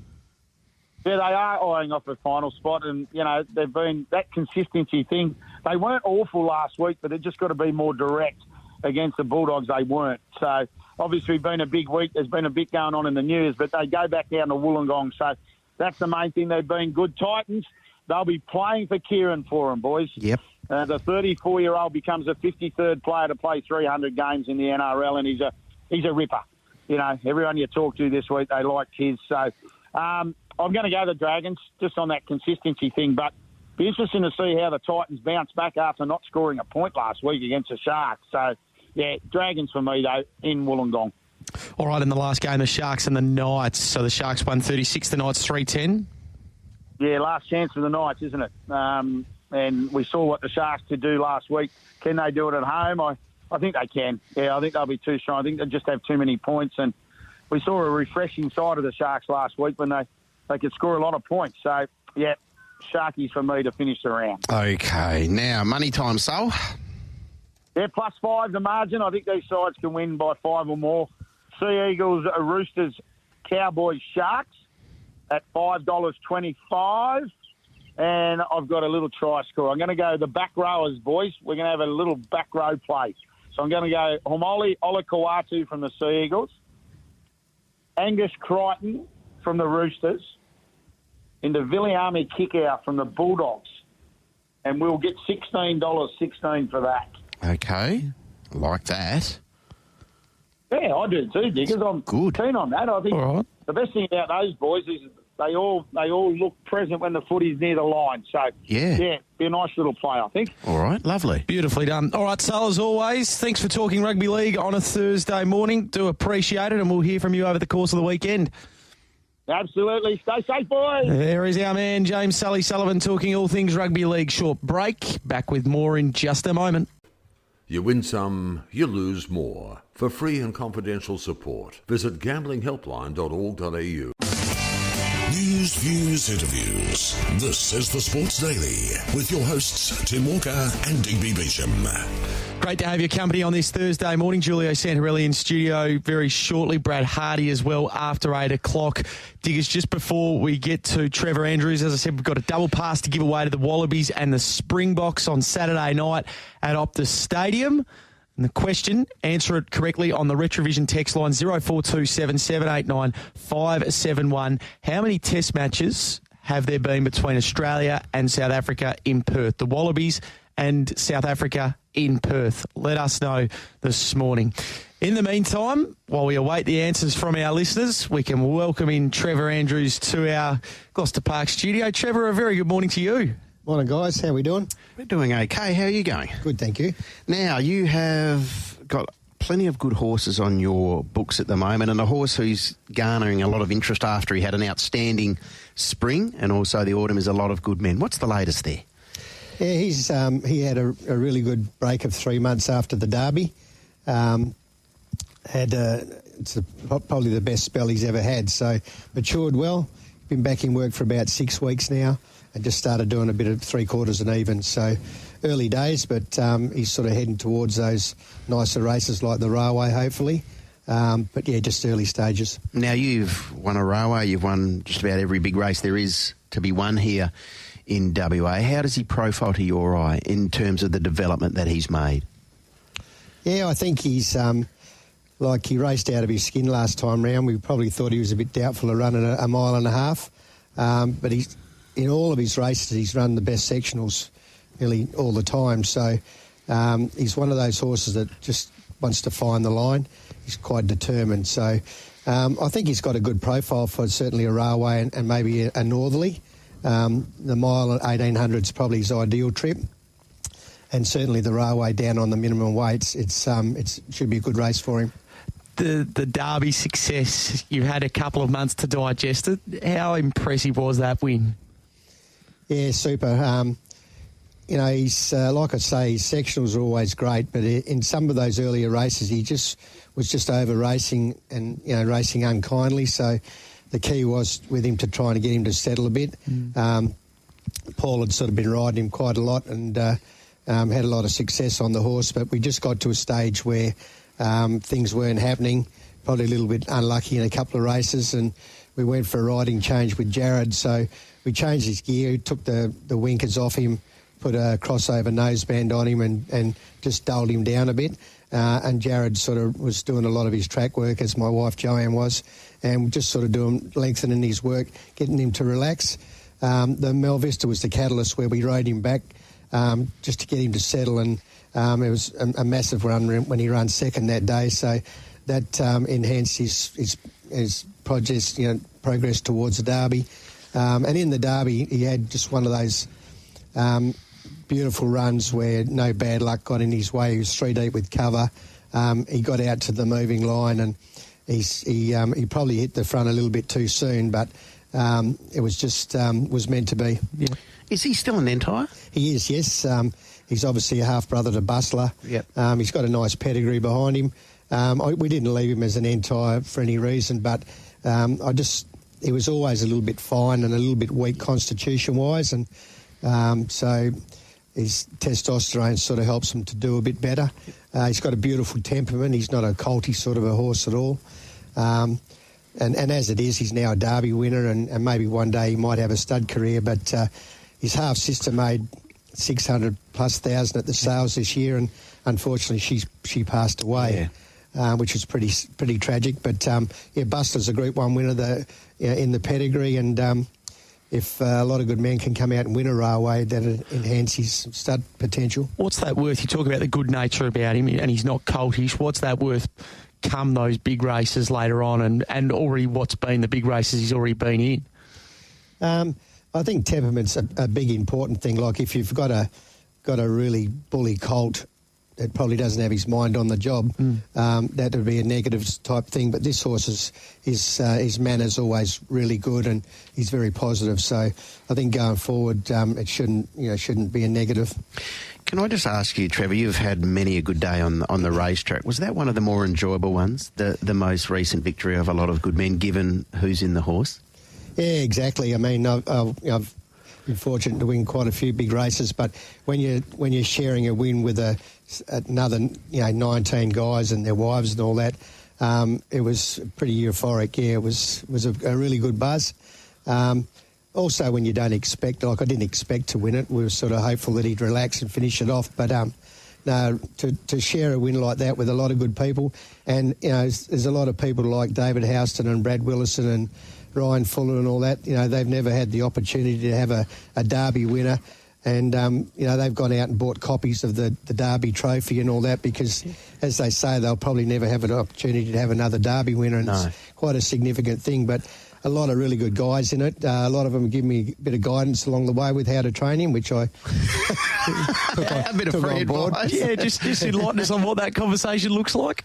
Yeah, they are eyeing off a final spot, and, they've been that consistency thing. They weren't awful last week, but they've just got to be more direct against the Bulldogs. They weren't. So, obviously, been a big week. There's been a bit going on in the news, but they go back down to Wollongong. So, that's the main thing. They've been good. Titans, they'll be playing for Kieran for them, boys. Yep. The 34-year-old becomes a 53rd player to play 300 games in the NRL, and he's a ripper. Everyone you talk to this week, they like his. So, I'm going to go the Dragons just on that consistency thing, but be interesting to see how the Titans bounce back after not scoring a point last week against the Sharks. So, yeah, Dragons for me, though, in Wollongong. All right, in the last game, the Sharks and the Knights. So the Sharks 136, the Knights 310. Yeah, last chance for the Knights, isn't it? And and we saw what the Sharks could do last week. Can they do it at home? I think they can. Yeah, I think they'll be too strong. I think they just have too many points, and we saw a refreshing side of the Sharks last week when they could score a lot of points. So, yeah, Sharkies for me to finish the round. Okay, now money time, Sol. Yeah, +5 the margin. I think these sides can win by 5 or more. Sea Eagles, Roosters, Cowboys, Sharks at $5.25. And I've got a little try score. I'm going to go the back rowers, boys. We're going to have a little back row play. So I'm going to go Homoli Olakau'atu from the Sea Eagles, Angus Crichton from the Roosters, into Viliami Kickout from the Bulldogs. And we'll get $16.16 for that. Okay, I like that. Yeah, I do too, Diggers. I'm keen on that. I think the best thing about those boys is they all look present when the footy's near the line. So, yeah, be a nice little play, I think. All right, lovely. Beautifully done. All right, Sul, as always, thanks for talking rugby league on a Thursday morning. Do appreciate it, and we'll hear from you over the course of the weekend. Absolutely. Stay safe, boys. There is our man, James Sullivan, talking all things rugby league. Short break. Back with more in just a moment. You win some, you lose more. For free and confidential support, visit gamblinghelpline.org.au. News, views, interviews. This is the Sports Daily with your hosts Tim Walker and Digby Beecham. Great to have your company on this Thursday morning. Julio Santarelli in studio very shortly. Brad Hardie as well after 8 o'clock. Diggers, just before we get to Trevor Andrews, as I said, we've got a double pass to give away to the Wallabies and the Springboks on Saturday night at Optus Stadium. And the question, answer it correctly on the Retrovision text line 0427 789 571. How many test matches have there been between Australia and South Africa in Perth? The Wallabies and South Africa in Perth. Let us know this morning. In the meantime, while we await the answers from our listeners, we can welcome in Trevor Andrews to our Gloucester Park studio. Trevor, a very good morning to you. Morning, guys. How are we doing? We're doing okay. How are you going? Good, thank you. Now, you have got plenty of good horses on your books at the moment, and a horse who's garnering a lot of interest after he had an outstanding spring, and also the autumn is a lot of good men. What's the latest there? Yeah, he had a really good break of 3 months after the Derby. It's probably the best spell he's ever had. So matured well. Been back in work for about 6 weeks now, and just started doing a bit of 3/4 and even. So early days, but he's sort of heading towards those nicer races like the Railway, hopefully. But yeah, just early stages. Now, you've won a Railway. You've won just about every big race there is to be won here in WA. How does he profile to your eye in terms of the development that he's made? Yeah, I think he's he raced out of his skin last time round. We probably thought he was a bit doubtful of running a mile and a half. But he's in all of his races, he's run the best sectionals nearly all the time. So he's one of those horses that just wants to find the line. He's quite determined. So I think he's got a good profile for certainly a Railway and maybe a Northerly. The mile at 1800 is probably his ideal trip, and certainly the Railway down on the minimum weights. It should be a good race for him. The Derby success, you've had a couple of months to digest it. How impressive was that win? Yeah, super. He's like I say, his sectionals are always great, but in some of those earlier races, he was just over racing and racing unkindly. So the key was with him to trying to get him to settle a bit. Paul had sort of been riding him quite a lot and had a lot of success on the horse, but we just got to a stage where things weren't happening, probably a little bit unlucky in a couple of races, and we went for a riding change with Jared. So we changed his gear, took the winkers off him, put a crossover noseband on him and just dulled him down a bit. And Jared sort of was doing a lot of his track work, as my wife Joanne was, and just sort of lengthening his work, getting him to relax. The Mel Vista was the catalyst where we rode him back just to get him to settle, and it was a massive run when he ran second that day. So that enhanced his progress towards the Derby. And in the Derby, he had just one of those beautiful runs where no bad luck got in his way. He was 3 deep with cover. He got out to the moving line, and he probably hit the front a little bit too soon, but it was just was meant to be. Yeah. Is he still an entire? He is, yes. He's obviously a half-brother to Bustler. Yep. He's got a nice pedigree behind him. We didn't leave him as an entire for any reason, but he was always a little bit fine and a little bit weak constitution-wise, and so his testosterone sort of helps him to do a bit better. He's got a beautiful temperament. He's not a colty sort of a horse at all. And as it is, he's now a Derby winner, and maybe one day he might have a stud career, but his half-sister made 600,000+ at the sales this year, and unfortunately she passed away, which was pretty tragic. But Bustler's a Group 1 winner in the pedigree, and if a lot of good men can come out and win a railway, that'll enhance his stud potential. What's that worth? You talk about the good nature about him, and he's not coltish. What's that worth come those big races later on, and already what's been the big races he's already been in? I think temperament's a big important thing. Like if you've got a really bully colt that probably doesn't have his mind on the job, that would be a negative type thing. But this horse his manner's always really good, and he's very positive. So I think going forward, it shouldn't be a negative. Can I just ask you, Trevor, you've had many a good day on the racetrack. Was that one of the more enjoyable ones, the most recent victory of a lot of good men, given who's in the horse? Yeah, exactly. I mean, I've been fortunate to win quite a few big races, but when you're sharing a win with another 19 guys and their wives and all that, it was pretty euphoric. Yeah, it was a really good buzz. Also, when you don't expect, like I didn't expect to win it, we were sort of hopeful that he'd relax and finish it off. But no, to share a win like that with a lot of good people, and there's a lot of people like David Houston and Brad Willison and Ryan Fuller and all that. They've never had the opportunity to have a Derby winner, and they've gone out and bought copies of the Derby trophy and all that because, as they say, they'll probably never have an opportunity to have another Derby winner, and it's quite a significant thing. But a lot of really good guys in it. A lot of them give me a bit of guidance along the way with how to train him, which I a bit of free advice. Yeah, just enlighten us on what that conversation looks like.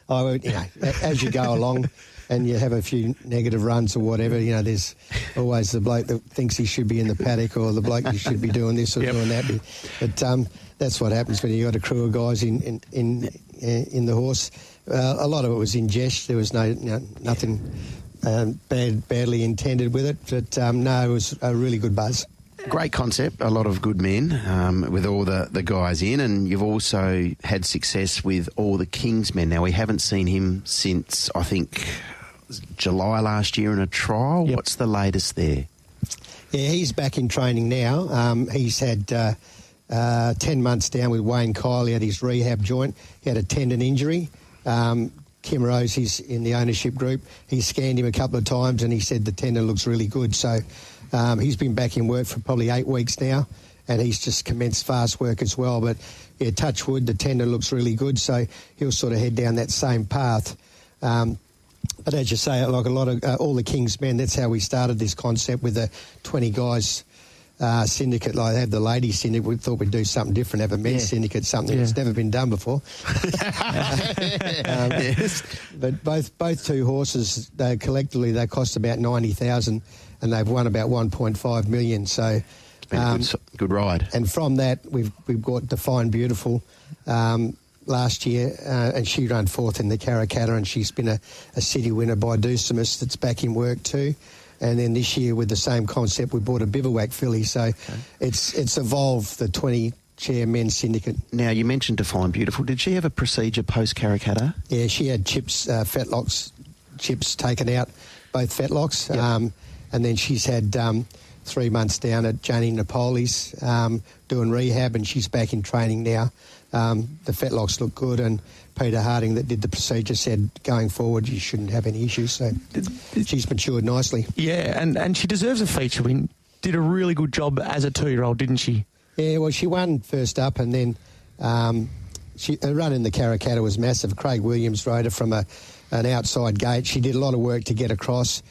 I would, as you go along and you have a few negative runs or whatever, there's always the bloke that thinks he should be in the paddock or the bloke you should be doing this or doing that. But that's what happens when you got a crew of guys in the horse. A lot of it was in jest. There was nothing badly intended with it. But no, it was a really good buzz. Great concept, a lot of good men with all the guys in, and you've also had success with all the King's men. Now, we haven't seen him since, I think, July last year in a trial. Yep. What's the latest there? Yeah, he's back in training now. He's had 10 months down with Wayne Kiley at his rehab joint. He had a tendon injury. Kim Rose, he's in the ownership group. He scanned him a couple of times and he said the tendon looks really good. So he's been back in work for probably 8 weeks now, and he's just commenced fast work as well. But, yeah, touch wood, the tendon looks really good, so he'll sort of head down that same path. But as you say, like a lot of all the King's men, that's how we started this concept with the 20 guys syndicate. Like they have the ladies syndicate. We thought we'd do something different, have a men's syndicate, something that's never been done before. But both two horses, collectively, they cost about 90,000, and they've won about 1.5 million. So it's been a good ride. And from that, we've got Define Beautiful last year, and she ran fourth in the Karrakatta, and she's been a city winner by Deucimus that's back in work too. And then this year, with the same concept, we bought a Bivouac filly. So it's evolved, the 20-chair men's syndicate. Now, you mentioned Define Beautiful. Did she have a procedure post-Karrakatta? Yeah, she had fetlocks taken out, both fetlocks. Yep. And then she's had 3 months down at Janie Napoli's doing rehab, and she's back in training now. The fetlocks look good, and Peter Harding, that did the procedure, said going forward you shouldn't have any issues. So she's matured nicely. Yeah, and she deserves a feature win. Did a really good job as a 2-year-old, didn't she? Yeah, well, she won first up, and then her run in the Karrakatta was massive. Craig Williams rode her from an outside gate. She did a lot of work to get across.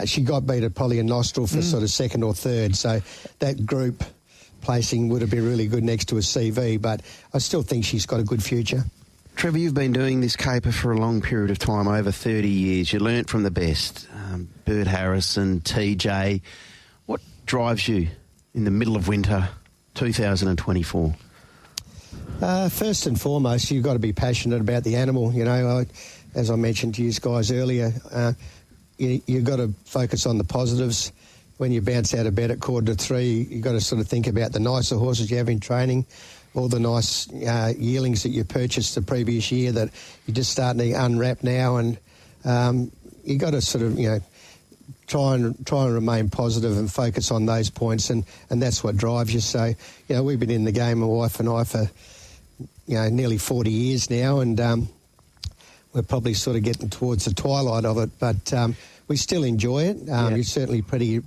She got beat at probably a nostril for sort of second or third, so that group placing would have been really good next to a CV, but I still think she's got a good future. Trevor, you've been doing this caper for a long period of time, over 30 years. You learnt from the best, Bert Harrison, TJ. What drives you in the middle of winter 2024? First and foremost, you've got to be passionate about the animal. You know, as I mentioned to you guys earlier, you've got to focus on the positives. When you bounce out of bed at 2:45, you've got to sort of think about the nicer horses you have in training, all the nice yearlings that you purchased the previous year that you're just starting to unwrap now, and you've got to sort of, you know, try and remain positive and focus on those points, and that's what drives you. So, you know, we've been in the game, my wife and I, for, you know, nearly 40 years now, and we're probably sort of getting towards the twilight of it, but we still enjoy it. There's certainly plenty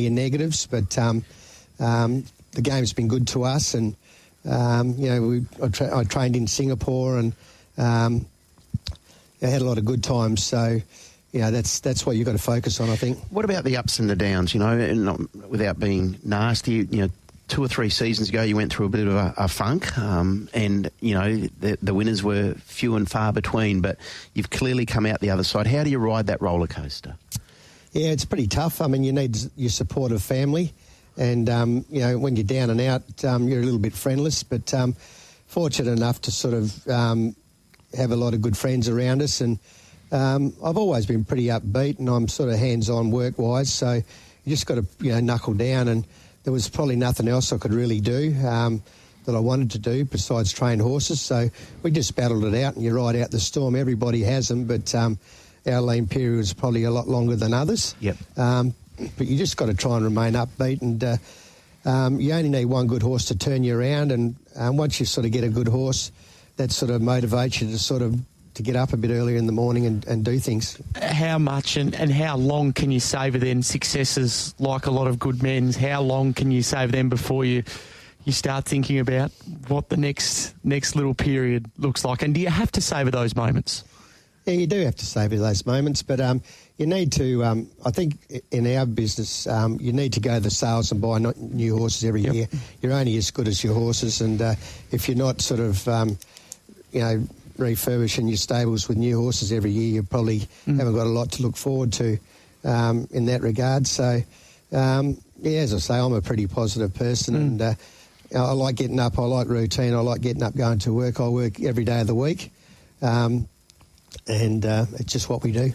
of negatives, but the game's been good to us, and you know, I trained in Singapore, and I had a lot of good times. So, you know, that's what you've got to focus on, I think. What about the ups and the downs? You know, and not, without being nasty, you know, 2 or 3 seasons ago you went through a bit of a funk, and, you know, the winners were few and far between, but you've clearly come out the other side. How do you ride that roller coaster? Yeah, it's pretty tough. I mean, you need your supportive family, and, you know, when you're down and out, you're a little bit friendless, but fortunate enough to sort of have a lot of good friends around us, and I've always been pretty upbeat, and I'm sort of hands-on work-wise, so you just got to, you know, knuckle down, and there was probably nothing else I could really do that I wanted to do besides train horses, so we just battled it out, and you ride out the storm. Everybody has them, but our lean period was probably a lot longer than others. Yep. But you just got to try and remain upbeat, and you only need one good horse to turn you around, and once you sort of get a good horse, that sort of motivates you to sort of to get up a bit earlier in the morning and do things. How much and how long can you savour then successes like a lot of good men's? How long can you savour them before you start thinking about what the next little period looks like? And do you have to savour those moments? Yeah, you do have to savour those moments, but you need to, I think in our business, you need to go to the sales and buy new horses every year. You're only as good as your horses, and if you're not sort of, you know, refurbishing your stables with new horses every year, you probably haven't got a lot to look forward to in that regard. So, yeah, as I say, I'm a pretty positive person, and I like getting up. I like routine. I like getting up, going to work. I work every day of the week. And it's just what we do.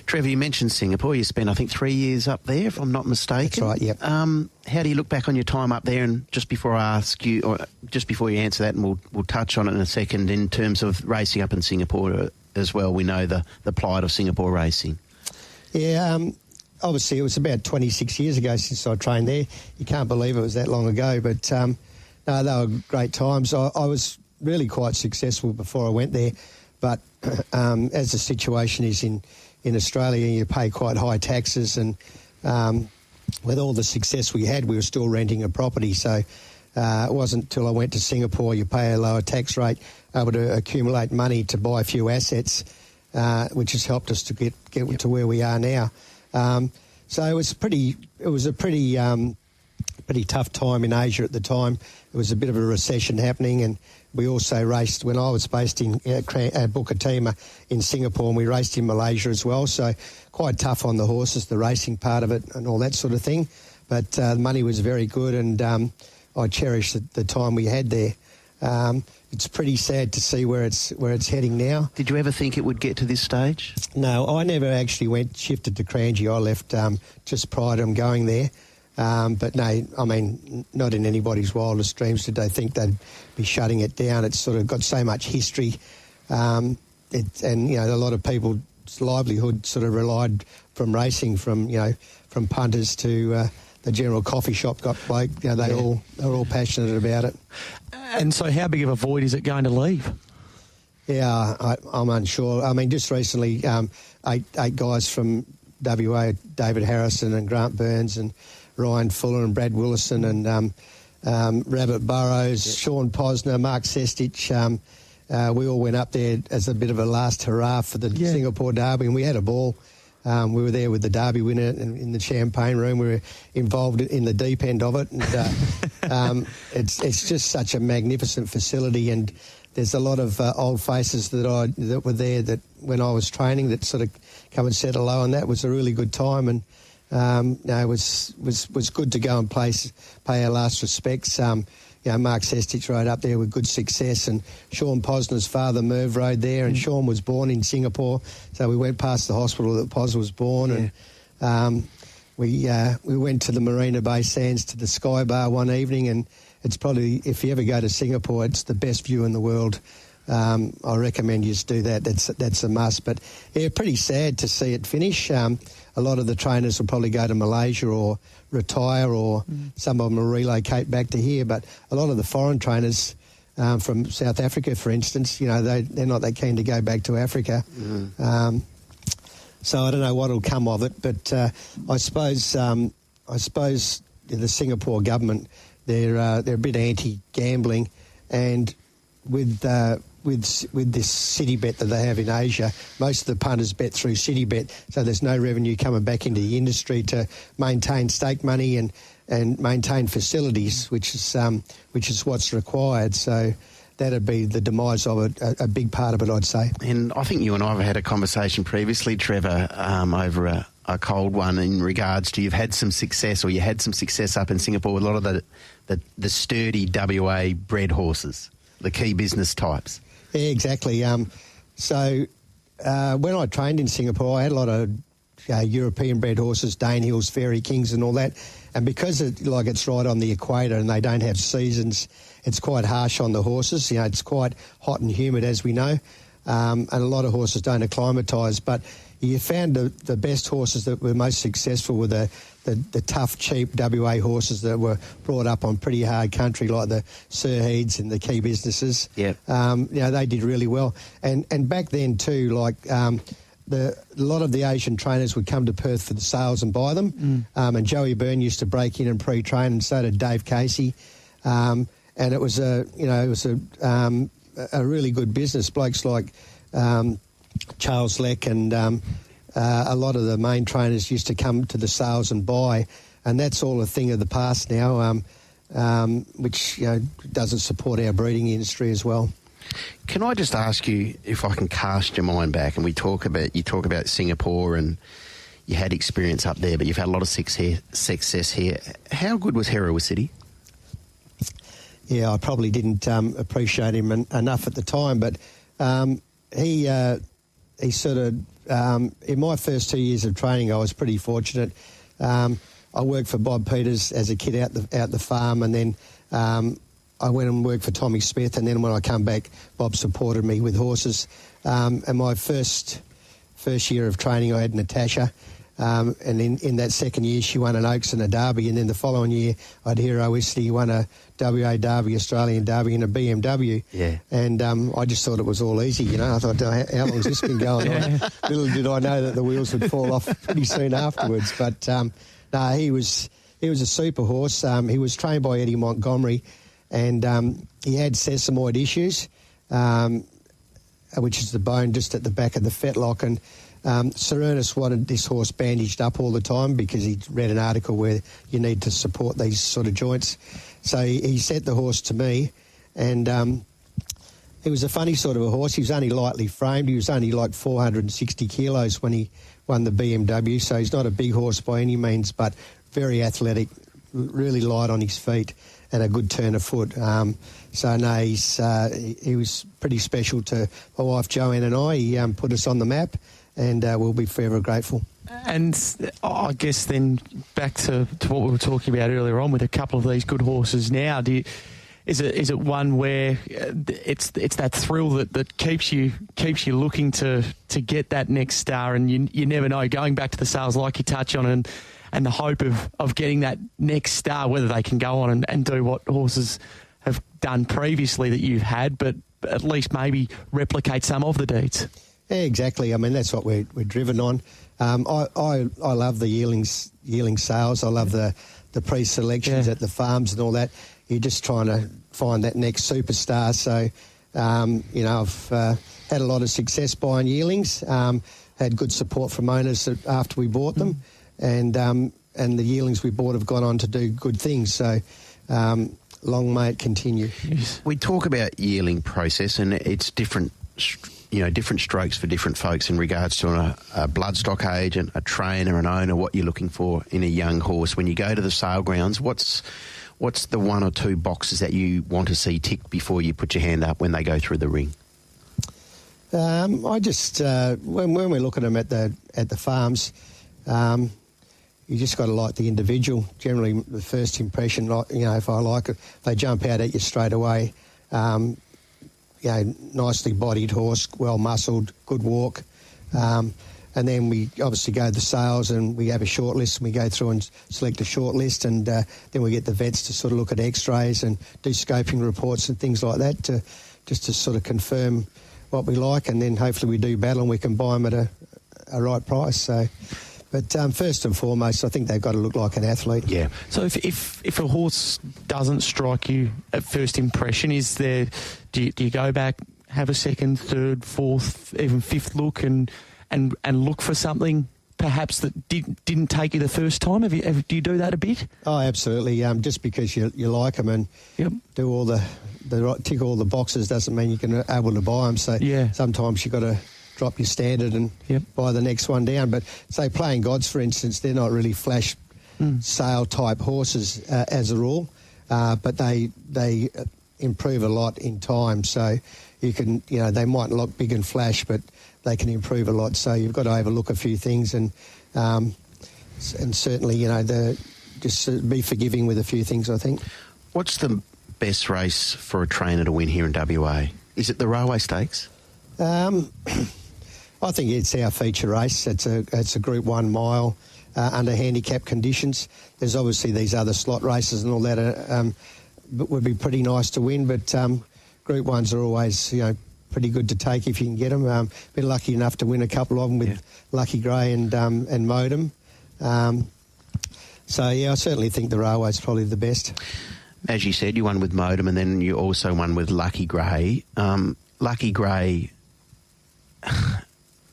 Trevor, you mentioned Singapore. You spent, I think, 3 years up there, if I'm not mistaken. That's right, yep. How do you look back on your time up there? And just before I ask you, or just before you answer that, and we'll touch on it in a second, in terms of racing up in Singapore as well, we know the plight of Singapore racing. Yeah, obviously it was about 26 years ago since I trained there. You can't believe it was that long ago, but no, they were great times. I was really quite successful before I went there. But as the situation is in Australia, you pay quite high taxes, and with all the success we had, we were still renting a property. So it wasn't until I went to Singapore, you pay a lower tax rate, able to accumulate money to buy a few assets, which has helped us to get to where we are now. So it was a pretty tough time in Asia at the time. There was a bit of a recession happening, and we also raced when I was based in Bukit Timah in Singapore, and we raced in Malaysia as well. So quite tough on the horses, the racing part of it and all that sort of thing. But the money was very good, and I cherish the time we had there. It's pretty sad to see where it's heading now. Did you ever think it would get to this stage? No, I never actually shifted to Kranji. I left just prior to them going there. But no, I mean, not in anybody's wildest dreams did they think they'd be shutting it down. It's sort of got so much history, and you know, a lot of people's livelihood sort of relied from racing, from punters to the general coffee shop bloke. You know, they're all passionate about it. And so, how big of a void is it going to leave? Yeah, I'm unsure. I mean, just recently, 8 guys from WA, David Harrison and Grant Burns and Ryan Fuller and Brad Willison and Rabbit Burrows, Sean Posner, Mark Sestich. We all went up there as a bit of a last hurrah for the Singapore Derby, and we had a ball. We were there with the Derby winner in the champagne room. We were involved in the deep end of it, and it's just such a magnificent facility. And there's a lot of old faces that were there that when I was training that sort of come and said hello, and that was a really good time. And it was good to go and pay our last respects. Mark Sestich rode up there with good success, and Sean Posner's father, Merv, rode there, and Sean was born in Singapore, so we went past the hospital that Pos was born, and we went to the Marina Bay Sands to the Sky Bar one evening, and it's probably, if you ever go to Singapore, it's the best view in the world. I recommend you just do that. That's a must. But yeah, pretty sad to see it finish. A lot of the trainers will probably go to Malaysia or retire, or some of them will relocate back to here. But a lot of the foreign trainers from South Africa, for instance, they're not that keen to go back to Africa. So I don't know what will come of it. But I suppose the Singapore government, they're a bit anti-gambling, and with this City Bet that they have in Asia, most of the punters bet through City Bet, so there's no revenue coming back into the industry to maintain stake money and maintain facilities, which is what's required. So that'd be the demise of it, a big part of it, I'd say. And I think you and I have had a conversation previously, Trevor, over a cold one in regards to you've had some success, or you had some success up in Singapore with a lot of the sturdy WA bred horses, the key business types. Yeah, exactly. So when I trained in Singapore, I had a lot of European-bred horses, Danehills, Fairy Kings and all that. And because it's right on the equator and they don't have seasons, it's quite harsh on the horses. It's quite hot and humid, as we know, and a lot of horses don't acclimatise. But you found the best horses that were most successful were the tough, cheap WA horses that were brought up on pretty hard country, like the Sirheeds and the key businesses. Yep. They did really well. And back then too, a lot of the Asian trainers would come to Perth for the sales and buy them. And Joey Byrne used to break in and pre-train, and so did Dave Casey. And it was a really good business. Blokes like Charles Leck and a lot of the main trainers used to come to the sales and buy, and that's all a thing of the past now, which doesn't support our breeding industry as well. Can I just ask you, if I can cast your mind back, and you talk about Singapore and you had experience up there, but you've had a lot of success here. How good was Hero City? Yeah, I probably didn't appreciate him enough at the time, but he sort of, in my first 2 years of training, I was pretty fortunate. I worked for Bob Peters as a kid out the farm, and then I went and worked for Tommy Smith, and then when I come back, Bob supported me with horses. And my first year of training, I had Natasha, and in that second year, she won an Oaks and a Derby, and then the following year, I had Hero City, won a WA Derby, Australian Derby, and a BMW. Yeah. And I just thought it was all easy, I thought, how long has this been going on? Little did I know that the wheels would fall off pretty soon afterwards. But no, he was a super horse. He was trained by Eddie Montgomery, and he had sesamoid issues, which is the bone just at the back of the fetlock. And Sir Ernest wanted this horse bandaged up all the time because he'd read an article where you need to support these sort of joints. So he sent the horse to me, and he was a funny sort of a horse. He was only lightly framed. He was only like 460 kilos when he won the BMW, so he's not a big horse by any means, but very athletic, really light on his feet and a good turn of foot. So no, he was pretty special to my wife Joanne and I. He put us on the map, and we'll be forever grateful. And I guess then back to what we were talking about earlier on with a couple of these good horses now, is it one where it's that thrill that keeps you looking to get that next star, and you never know, going back to the sales like you touch on, and the hope of getting that next star, whether they can go on and do what horses have done previously that you've had, but at least maybe replicate some of the deeds. Yeah, exactly. I mean, that's what we're driven on. I love the yearling sales. I love the pre-selections at the farms and all that. You're just trying to find that next superstar. So, I've had a lot of success buying yearlings. Had good support from owners after we bought them, and the yearlings we bought have gone on to do good things. So, long may it continue. We talk about yearling process, and it's different different strokes for different folks in regards to a bloodstock agent, a trainer, an owner, what you're looking for in a young horse. When you go to the sale grounds, what's the one or two boxes that you want to see ticked before you put your hand up when they go through the ring? I just when we look at them at the farms, you just got to like the individual. Generally, the first impression, if I like it, they jump out at you straight away. Nicely bodied horse, well muscled, good walk. And then we obviously go to the sales and we have a short list and we go through and select a short list, and then we get the vets to sort of look at x-rays and do scoping reports and things like that to sort of confirm what we like, and then hopefully we do battle and we can buy them at a right price. So, but first and foremost, I think they've got to look like an athlete. Yeah. So if a horse doesn't strike you at first impression, do you go back, have a second, third, fourth, even fifth look and look for something perhaps that didn't take you the first time? Do you do that a bit? Oh, absolutely. Just because you like them and do all tick all the boxes doesn't mean you can able to buy them. So sometimes you've got to drop your standard and buy the next one down. But say Playing Gods, for instance, they're not really flash sale type horses as a rule, but they improve a lot in time. So you can, they might look big and flash, but they can improve a lot. So you've got to overlook a few things and certainly, just be forgiving with a few things, I think. What's the best race for a trainer to win here in WA? Is it the Railway Stakes? I think it's our feature race. It's a Group 1 mile under handicap conditions. There's obviously these other slot races and all that would be pretty nice to win, but Group 1s are always, pretty good to take if you can get them. Been lucky enough to win a couple of them with Lucky Grey and Modem. I certainly think the Railway's probably the best. As you said, you won with Modem and then you also won with Lucky Grey. Lucky Grey,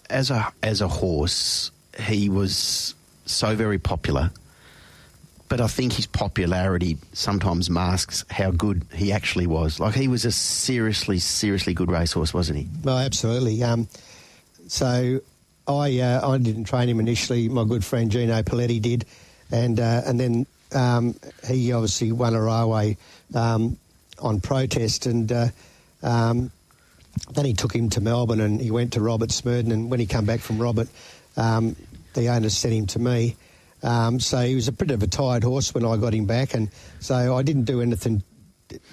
as a horse, he was so very popular, but I think his popularity sometimes masks how good he actually was. Like, he was a seriously, seriously good racehorse, wasn't he? Oh, absolutely. So I didn't train him initially. My good friend Gino Paletti did, and then he obviously won a Railway on protest, and then he took him to Melbourne and he went to Robert Smurden, and when he came back from Robert, the owner sent him to me. So he was a bit of a tired horse when I got him back, and so I didn't do anything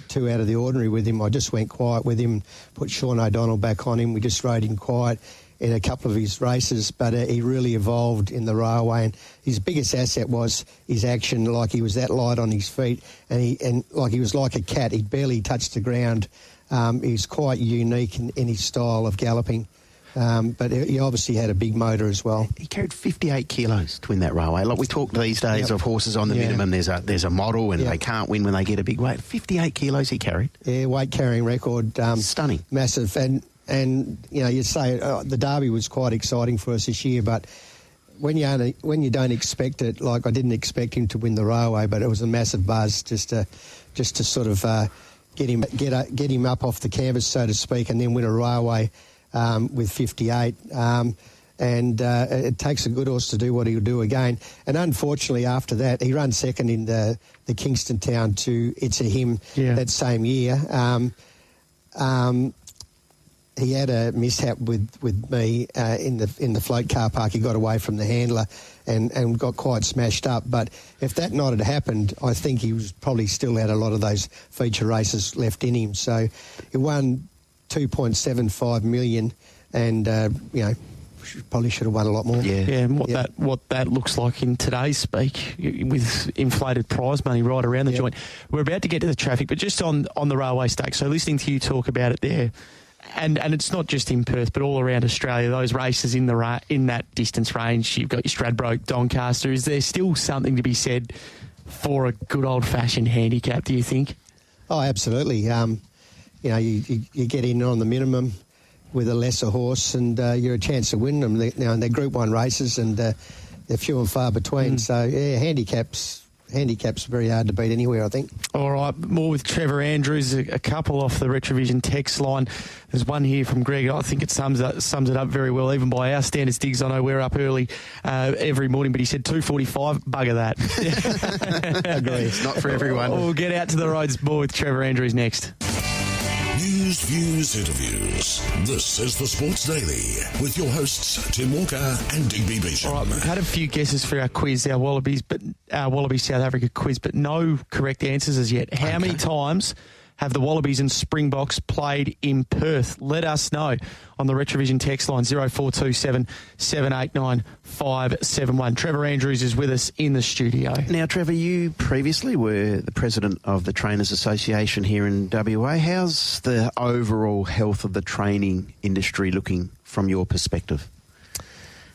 too out of the ordinary with him. I just went quiet with him, put Sean O'Donnell back on him. We just rode him quiet in a couple of his races, but he really evolved in the Railway, and his biggest asset was his action. Like, he was that light on his feet, and like he was like a cat. He barely touched the ground. He's quite unique in his style of galloping. But he obviously had a big motor as well. He carried 58 kilos to win that Railway. Like, we talk these days of horses on the minimum. There's a model and they can't win when they get a big weight. 58 kilos he carried. Yeah, weight carrying record. Stunning. Massive. And you'd say the Derby was quite exciting for us this year, but when you don't expect it, like I didn't expect him to win the Railway, but it was a massive buzz just to sort of get him up off the canvas, so to speak, and then win a Railway with 58. It takes a good horse to do what he'll do again. And unfortunately, after that, he ran second in the Kingston Town to It's a Him that same year. He had a mishap with me in the float car park. He got away from the handler and got quite smashed up. But if that not had happened, I think he was probably still had a lot of those feature races left in him. So he won 2.75 million, and probably should have won a lot more. And what that looks like in today's speak, with inflated prize money right around the joint. We're about to get to the traffic, but just on the Railway Stakes. So listening to you talk about it there. And it's not just in Perth, but all around Australia, those races in that distance range. You've got your Stradbroke, Doncaster. Is there still something to be said for a good old-fashioned handicap, do you think? Oh, absolutely. You get in on the minimum with a lesser horse and you're a chance of winning them. They're Group 1 races and they're few and far between. So, handicaps handicap's very hard to beat anywhere, I think. All right, more with Trevor Andrews, a couple off the Retrovision text line. There's one here from Greg. I think it sums it up very well, even by our standards. Diggs, I know we're up early every morning, but he said 2:45. Bugger that. Agree. It's not for everyone. We'll get out to the roads more with Trevor Andrews next. News, views, interviews. This is the Sports Daily with your hosts Tim Walker and Digby Bishop. All right, we've had a few guesses for our quiz, our Wallabies South Africa quiz, but no correct answers as yet. How many times have the Wallabies and Springboks played in Perth? Let us know on the Retrovision text line 0427 789 571. Trevor Andrews is with us in the studio. Now, Trevor, you previously were the president of the Trainers Association here in WA. How's the overall health of the training industry looking from your perspective?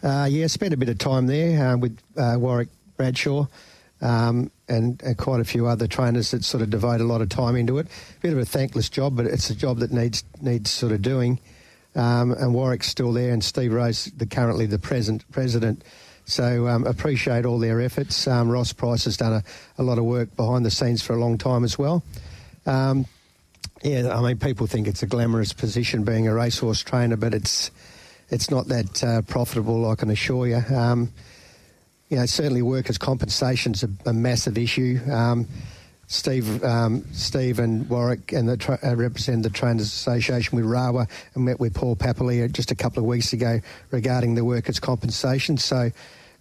Yeah, spent a bit of time there with Warwick Bradshaw. And quite a few other trainers that sort of devote a lot of time into it. Bit of a thankless job, but it's a job that needs sort of doing. And Warwick's still there, and Steve Rose, currently the president. So appreciate all their efforts. Ross Price has done a lot of work behind the scenes for a long time as well. Yeah, I mean, people think it's a glamorous position being a racehorse trainer, but it's not that profitable, I can assure you. You know, certainly workers' compensation's a massive issue. Steve and Warwick and represent the Trainers Association with Rawa and met with Paul Papalia just a couple of weeks ago regarding the workers' compensation. So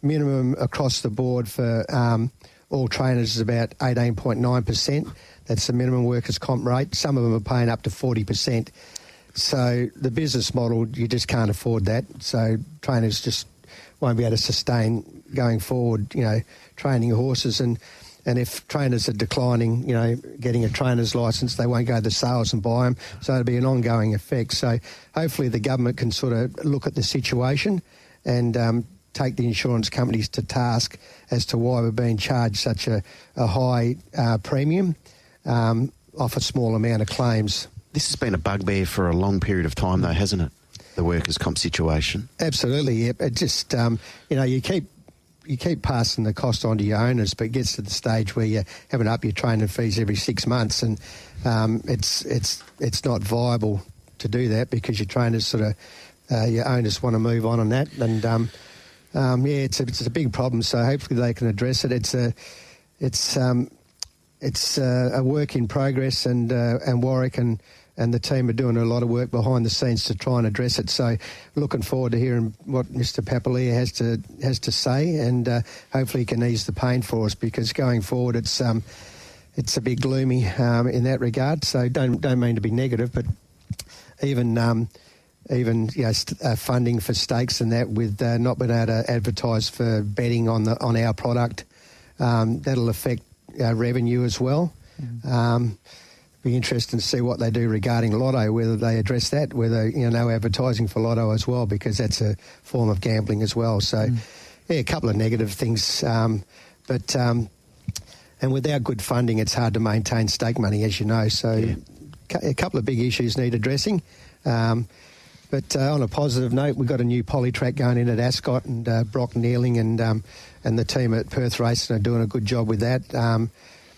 minimum across the board for all trainers is about 18.9%. That's the minimum workers' comp rate. Some of them are paying up to 40%. So the business model, you just can't afford that. So trainers just won't be able to sustain going forward, you know, training horses. And if trainers are declining, you know, getting a trainer's licence, they won't go to the sales and buy them. So it'll be an ongoing effect. So hopefully the government can sort of look at the situation and take the insurance companies to task as to why we're being charged such a high premium off a small amount of claims. This has been a bugbear for a long period of time, though, hasn't it? The workers' comp situation. Absolutely, yeah. It just, you know, you keep passing the cost on to your owners, but it gets to the stage where you're having to up your training fees every 6 months, and it's not viable to do that because your trainers sort of, your owners want to move on that, and yeah, it's a big problem. So hopefully they can address it. It's a work in progress, and Warwick and the team are doing a lot of work behind the scenes to try and address it. So looking forward to hearing what Mr. Papalia has to say, and hopefully he can ease the pain for us, because going forward it's a bit gloomy in that regard. So don't mean to be negative, but even you know, funding for stakes and that, with not being able to advertise for betting on our product, that'll affect our revenue as well. Be interesting to see what they do regarding Lotto, whether they address that, whether, you know, no advertising for Lotto as well, because that's a form of gambling as well. So, yeah, a couple of negative things. But and without good funding, it's hard to maintain stake money, as you know. So a couple of big issues need addressing. But on a positive note, we've got a new poly track going in at Ascot, and Brock Nealing and the team at Perth Racing are doing a good job with that.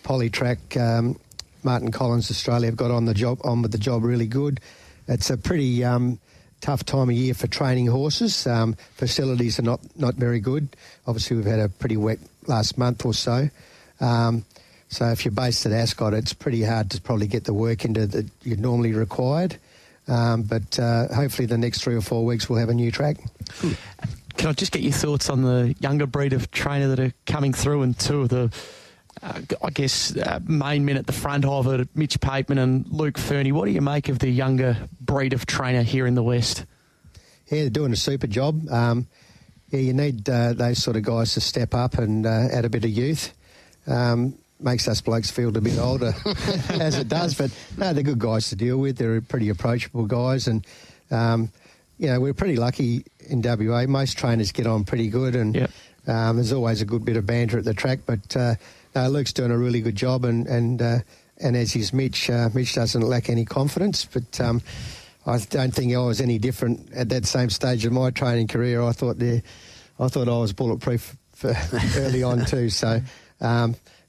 Poly track, Martin Collins Australia have got on with the job really good. It's a pretty tough time of year for training horses. Facilities are not very good. Obviously, we've had a pretty wet last month or so. So if you're based at Ascot, it's pretty hard to probably get the work into that you're normally required. But hopefully the next 3 or 4 weeks we'll have a new track. Can I just get your thoughts on the younger breed of trainer that are coming through, and two of the main men at the front of it, Mitch Pateman and Luke Fernie? What do you make of the younger breed of trainer here in the West? Yeah, they're doing a super job. Yeah, you need those sort of guys to step up and add a bit of youth. Makes us blokes feel a bit older, as it does. But no, they're good guys to deal with. They're pretty approachable guys, and you know, we're pretty lucky in WA. Most trainers get on pretty good, and there's always a good bit of banter at the track. But Luke's doing a really good job, and as is Mitch. Mitch doesn't lack any confidence, but I don't think I was any different at that same stage of my training career. I thought I was bulletproof for early on too. So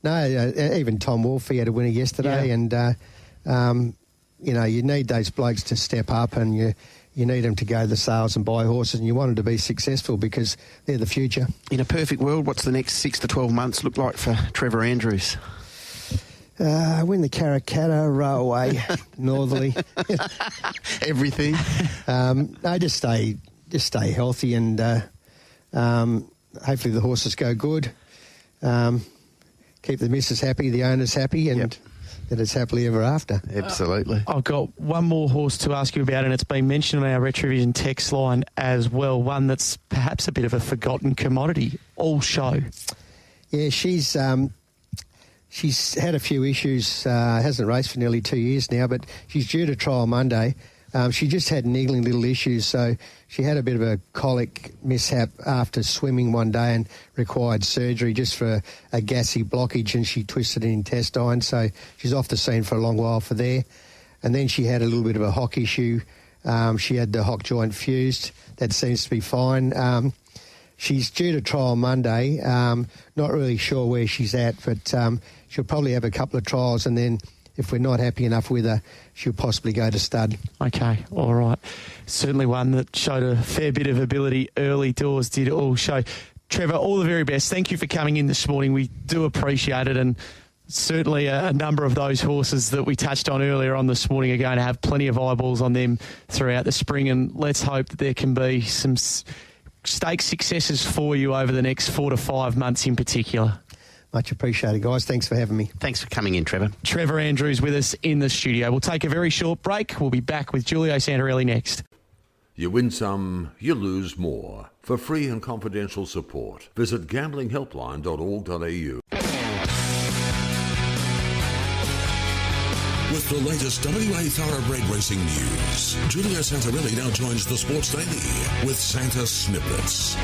No, even Tom Wolfe, he had a winner yesterday, and you need those blokes to step up, and you need them to go to the sales and buy horses, and you want them to be successful because they're the future. In a perfect world, what's the next 6 to 12 months look like for Trevor Andrews? Win the Karrakatta, Railway, Northerly. Everything. No, just stay healthy, and hopefully the horses go good. Keep the missus happy, the owners happy, and that it's happily ever after. Absolutely. I've got one more horse to ask you about, and it's been mentioned on our Retrovision text line as well, one that's perhaps a bit of a forgotten commodity, All Show. Yeah, she's had a few issues, hasn't raced for nearly 2 years now, but she's due to trial Monday. She just had niggling little issues, so she had a bit of a colic mishap after swimming one day and required surgery just for a gassy blockage, and she twisted an intestine, so she's off the scene for a long while for there. And then she had a little bit of a hock issue. She had the hock joint fused. That seems to be fine. She's due to trial Monday. Not really sure where she's at, but she'll probably have a couple of trials, and then if we're not happy enough with her, she'll possibly go to stud. Okay, all right. Certainly one that showed a fair bit of ability early doors, did All Show. Trevor, all the very best. Thank you for coming in this morning. We do appreciate it, and certainly a number of those horses that we touched on earlier on this morning are going to have plenty of eyeballs on them throughout the spring, and let's hope that there can be some stake successes for you over the next 4 to 5 months in particular. Much appreciated, guys. Thanks for having me. Thanks for coming in, Trevor. Trevor Andrews with us in the studio. We'll take a very short break. We'll be back with Julio Santarelli next. You win some, you lose more. For free and confidential support, visit gamblinghelpline.org.au. With the latest WA Thoroughbred racing news, Julio Santarelli now joins the Sports Daily with Santa Snippets.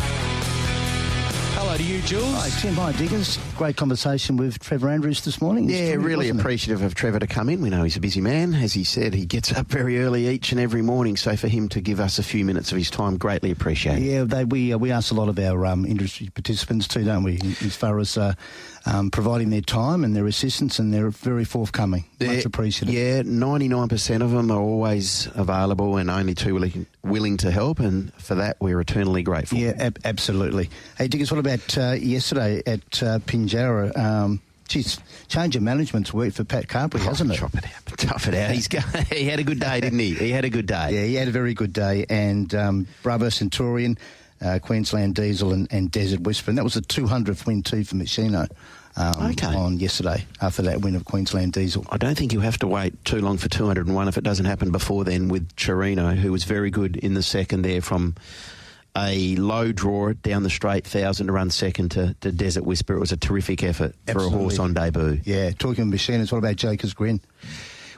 Hello to you, Jules. Hi, Tim. Hi, Diggers. Great conversation with Trevor Andrews this morning. Yeah, really appreciative of Trevor to come in. We know he's a busy man. As he said, he gets up very early each and every morning, so for him to give us a few minutes of his time, greatly appreciated. Yeah, we ask a lot of our industry participants too, don't we, as far as providing their time and their assistance, and they're very forthcoming. Much appreciated. Yeah, 99% of them are always available and only too willing to help, and for that we're eternally grateful. Yeah, absolutely. Hey, Diggers, what about yesterday at Pinjarra? Change of management's worked for Pat Carberry, hasn't it? Tough it out. He had a good day, didn't he? He had a good day. Yeah, he had a very good day. And Bravo Centurion, Queensland Diesel and Desert Whisper. And that was the 200th win too for Machino on yesterday after that win of Queensland Diesel. I don't think you have to wait too long for 201 if it doesn't happen before then with Chirino, who was very good in the second there from a low draw down the straight, 1,000 to run second to Desert Whisper. It was a terrific effort for a horse on debut. Yeah, talking of Machinas, what about Joker's Grin?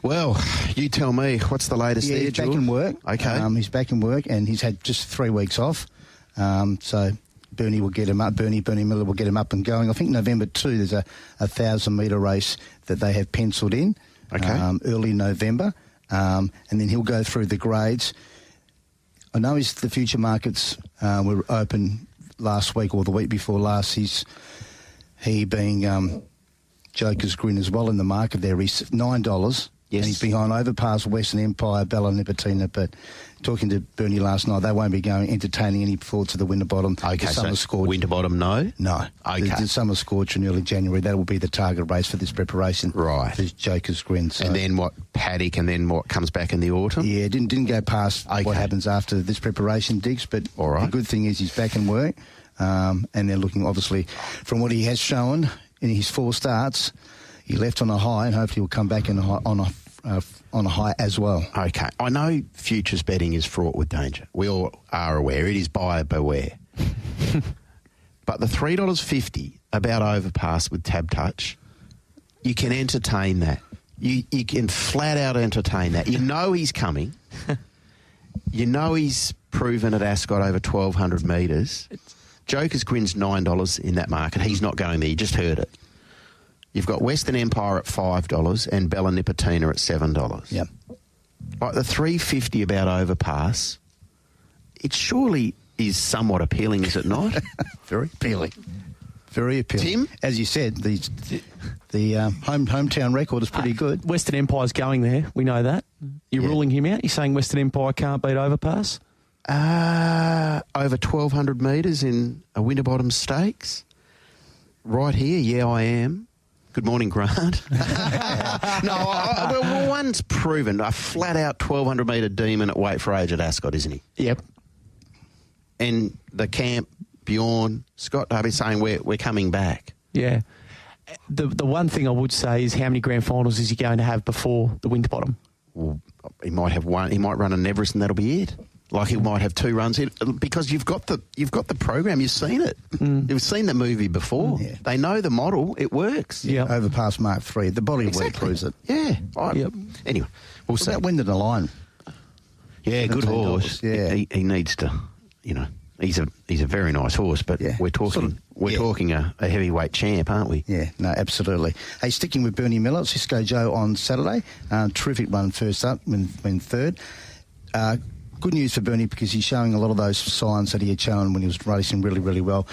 Well, you tell me, what's the latest there, he's Jules? back in work. Okay. He's back in work, and he's had just 3 weeks off. So Bernie will get him up. Bernie Miller will get him up and going. I think November 2, there's a 1,000-metre race that they have penciled in early November, and then he'll go through the grades. I know the future markets were open last week or the week before last. He being Joker's Grin as well in the market there. He's $9. Yes. And he's behind Overpass, Western Empire, Bella Nipotina. But talking to Bernie last night, they won't be entertaining any thoughts of the Winterbottom. Okay, so Winterbottom, no? No. Okay. The Summer Scorch in early January, that will be the target race for this preparation. Right. For Joker's Grin. So. And then what, Paddock, and then what comes back in the autumn? Yeah, didn't go past what happens after this preparation, Diggs. But the good thing is he's back in work. And they're looking, obviously, from what he has shown in his 4 starts, he left on a high, and hopefully he'll come back on a high as well. Okay. I know futures betting is fraught with danger. We all are aware. It is buyer beware. But the $3.50 about Overpass with Tab Touch, you can entertain that. You can flat out entertain that. You know he's coming. You know he's proven at Ascot over 1,200 metres. Joker's Grin's $9 in that market. He's not going there. You just heard it. You've got Western Empire at $5 and Bella Nipotina at $7. Yep. Like the $3.50 about Overpass, it surely is somewhat appealing, is it not? Very appealing. Very appealing. Tim? As you said, the hometown record is pretty good. Western Empire's going there. We know that. You're ruling him out? You're saying Western Empire can't beat Overpass? Over 1,200 metres in a Winterbottom Stakes. Right here, yeah, I am. Good morning, Grant. Well, one's proven. A flat-out 1,200-metre demon at weight for age at Ascot, isn't he? Yep. And the camp, Bjorn, Scott Darby saying we're coming back. Yeah. The one thing I would say is how many grand finals is he going to have before the Winterbottom? Well, he might have one. He might run an Everest and that'll be it. Like he might have 2 runs in, because you've got the program. You've seen it. You've seen the movie before. Yeah. They know the model. It works. Yeah. Overpass Mark 3. The body of work proves it. Yeah. Anyway, we'll see. About Wind of the Line. Yeah, good horse. Yeah. He needs to. He's a very nice horse, but we're talking talking a heavyweight champ, aren't we? Yeah, no, absolutely. Hey, sticking with Bernie Miller, Cisco Joe on Saturday. Terrific run first up, when third. Good news for Bernie, because he's showing a lot of those signs that he had shown when he was racing really, really well.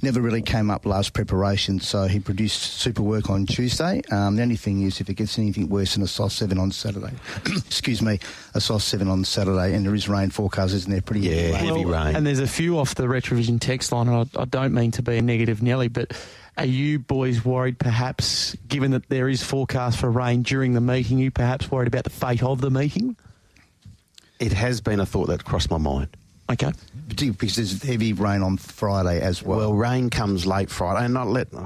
Never really came up last preparation, so he produced super work on Tuesday. The only thing is, if it gets anything worse than a soft 7 on Saturday, a soft 7 on Saturday, and there is rain forecast, isn't there? Pretty heavy rain. And there's a few off the Retrovision text line, and I don't mean to be a negative Nelly, but are you boys worried perhaps, given that there is forecast for rain during the meeting, you perhaps worried about the fate of the meeting? It has been a thought that crossed my mind. Okay. Particularly because there's heavy rain on Friday as well. Well, rain comes late Friday, and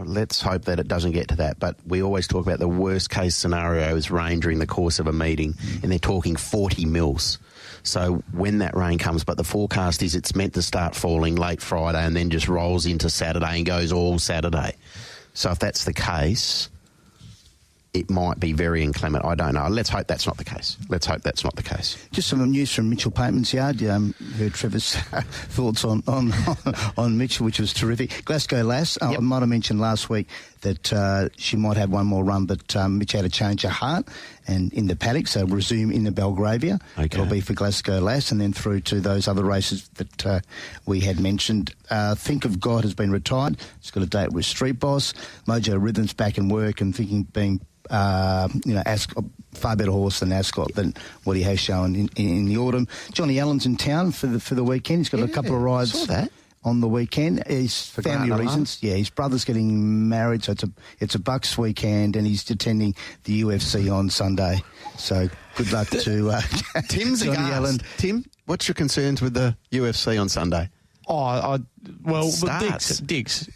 let's hope that it doesn't get to that. But we always talk about the worst case scenario is rain during the course of a meeting, and they're talking 40 mils. So when that rain comes, but the forecast is it's meant to start falling late Friday and then just rolls into Saturday and goes all Saturday. So if that's the case, it might be very inclement. I don't know. Let's hope that's not the case. Just some news from Mitchell Pateman's yard. Heard Trevor's thoughts on Mitchell, which was terrific. Glasgow Lass, I might have mentioned last week that she might have one more run, but Mitch had to change her heart and in the paddock, so resume in the Belgravia. Okay. It'll be for Glasgow Lass, and then through to those other races that we had mentioned. Think of God has been retired. It's got a date with Street Boss. Mojo Rhythm's back in work and being Ascot, far better horse than Ascot than what he has shown in the autumn. Johnny Allen's in town for the weekend. He's got a couple of rides on the weekend. He's for family reasons. Yeah, his brother's getting married, so it's a Bucks weekend, and he's attending the UFC on Sunday. So good luck to Tim's Johnny Allen. Tim, what's your concerns with the UFC on Sunday? Diggs.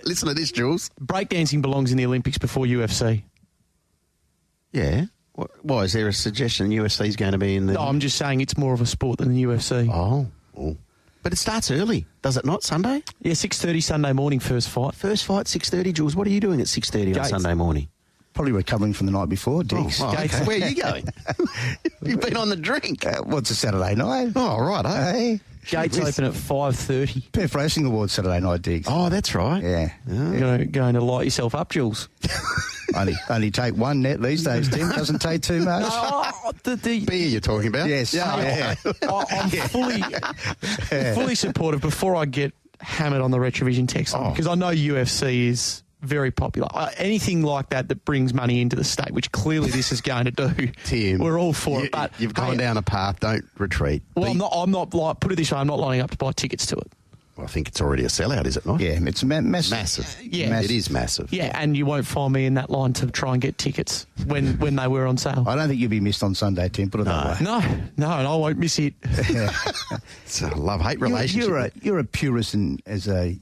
Listen to this, Jules. Breakdancing belongs in the Olympics before UFC. Yeah. Why, is there a suggestion UFC's going to be in the... No, I'm just saying it's more of a sport than the UFC. Oh. But it starts early, does it not, Sunday? Yeah, 6:30 Sunday morning, first fight. First fight, 6:30, Jules. What are you doing at 6:30 on Sunday morning? Probably recovering from the night before, Diggs. Okay. Where are you going? You've been on the drink. What's a Saturday night? Oh, right, Hey. Gates open at 5:30. Perth Racing Awards Saturday night, Diggs. Oh, that's right. Yeah. You're going to light yourself up, Jules. Only take one net these days, Tim. Doesn't take too much. Beer you're talking about? Yes. I'm fully supportive before I get hammered on the Retrovision text line, because I know UFC is very popular. Anything like that brings money into the state, which clearly this is going to do. Tim, we're all for it. But you've gone down a path. Don't retreat. Well, I'm not like, put it this way, I'm not lining up to buy tickets to it. Well, I think it's already a sellout, is it not? Yeah, it's massive. Massive. Yeah, it is massive. Yeah, and you won't find me in that line to try and get tickets when they were on sale. I don't think you'll be missed on Sunday, Tim. Put it that way. No, and I won't miss it. It's a love-hate relationship. You're a purist, and I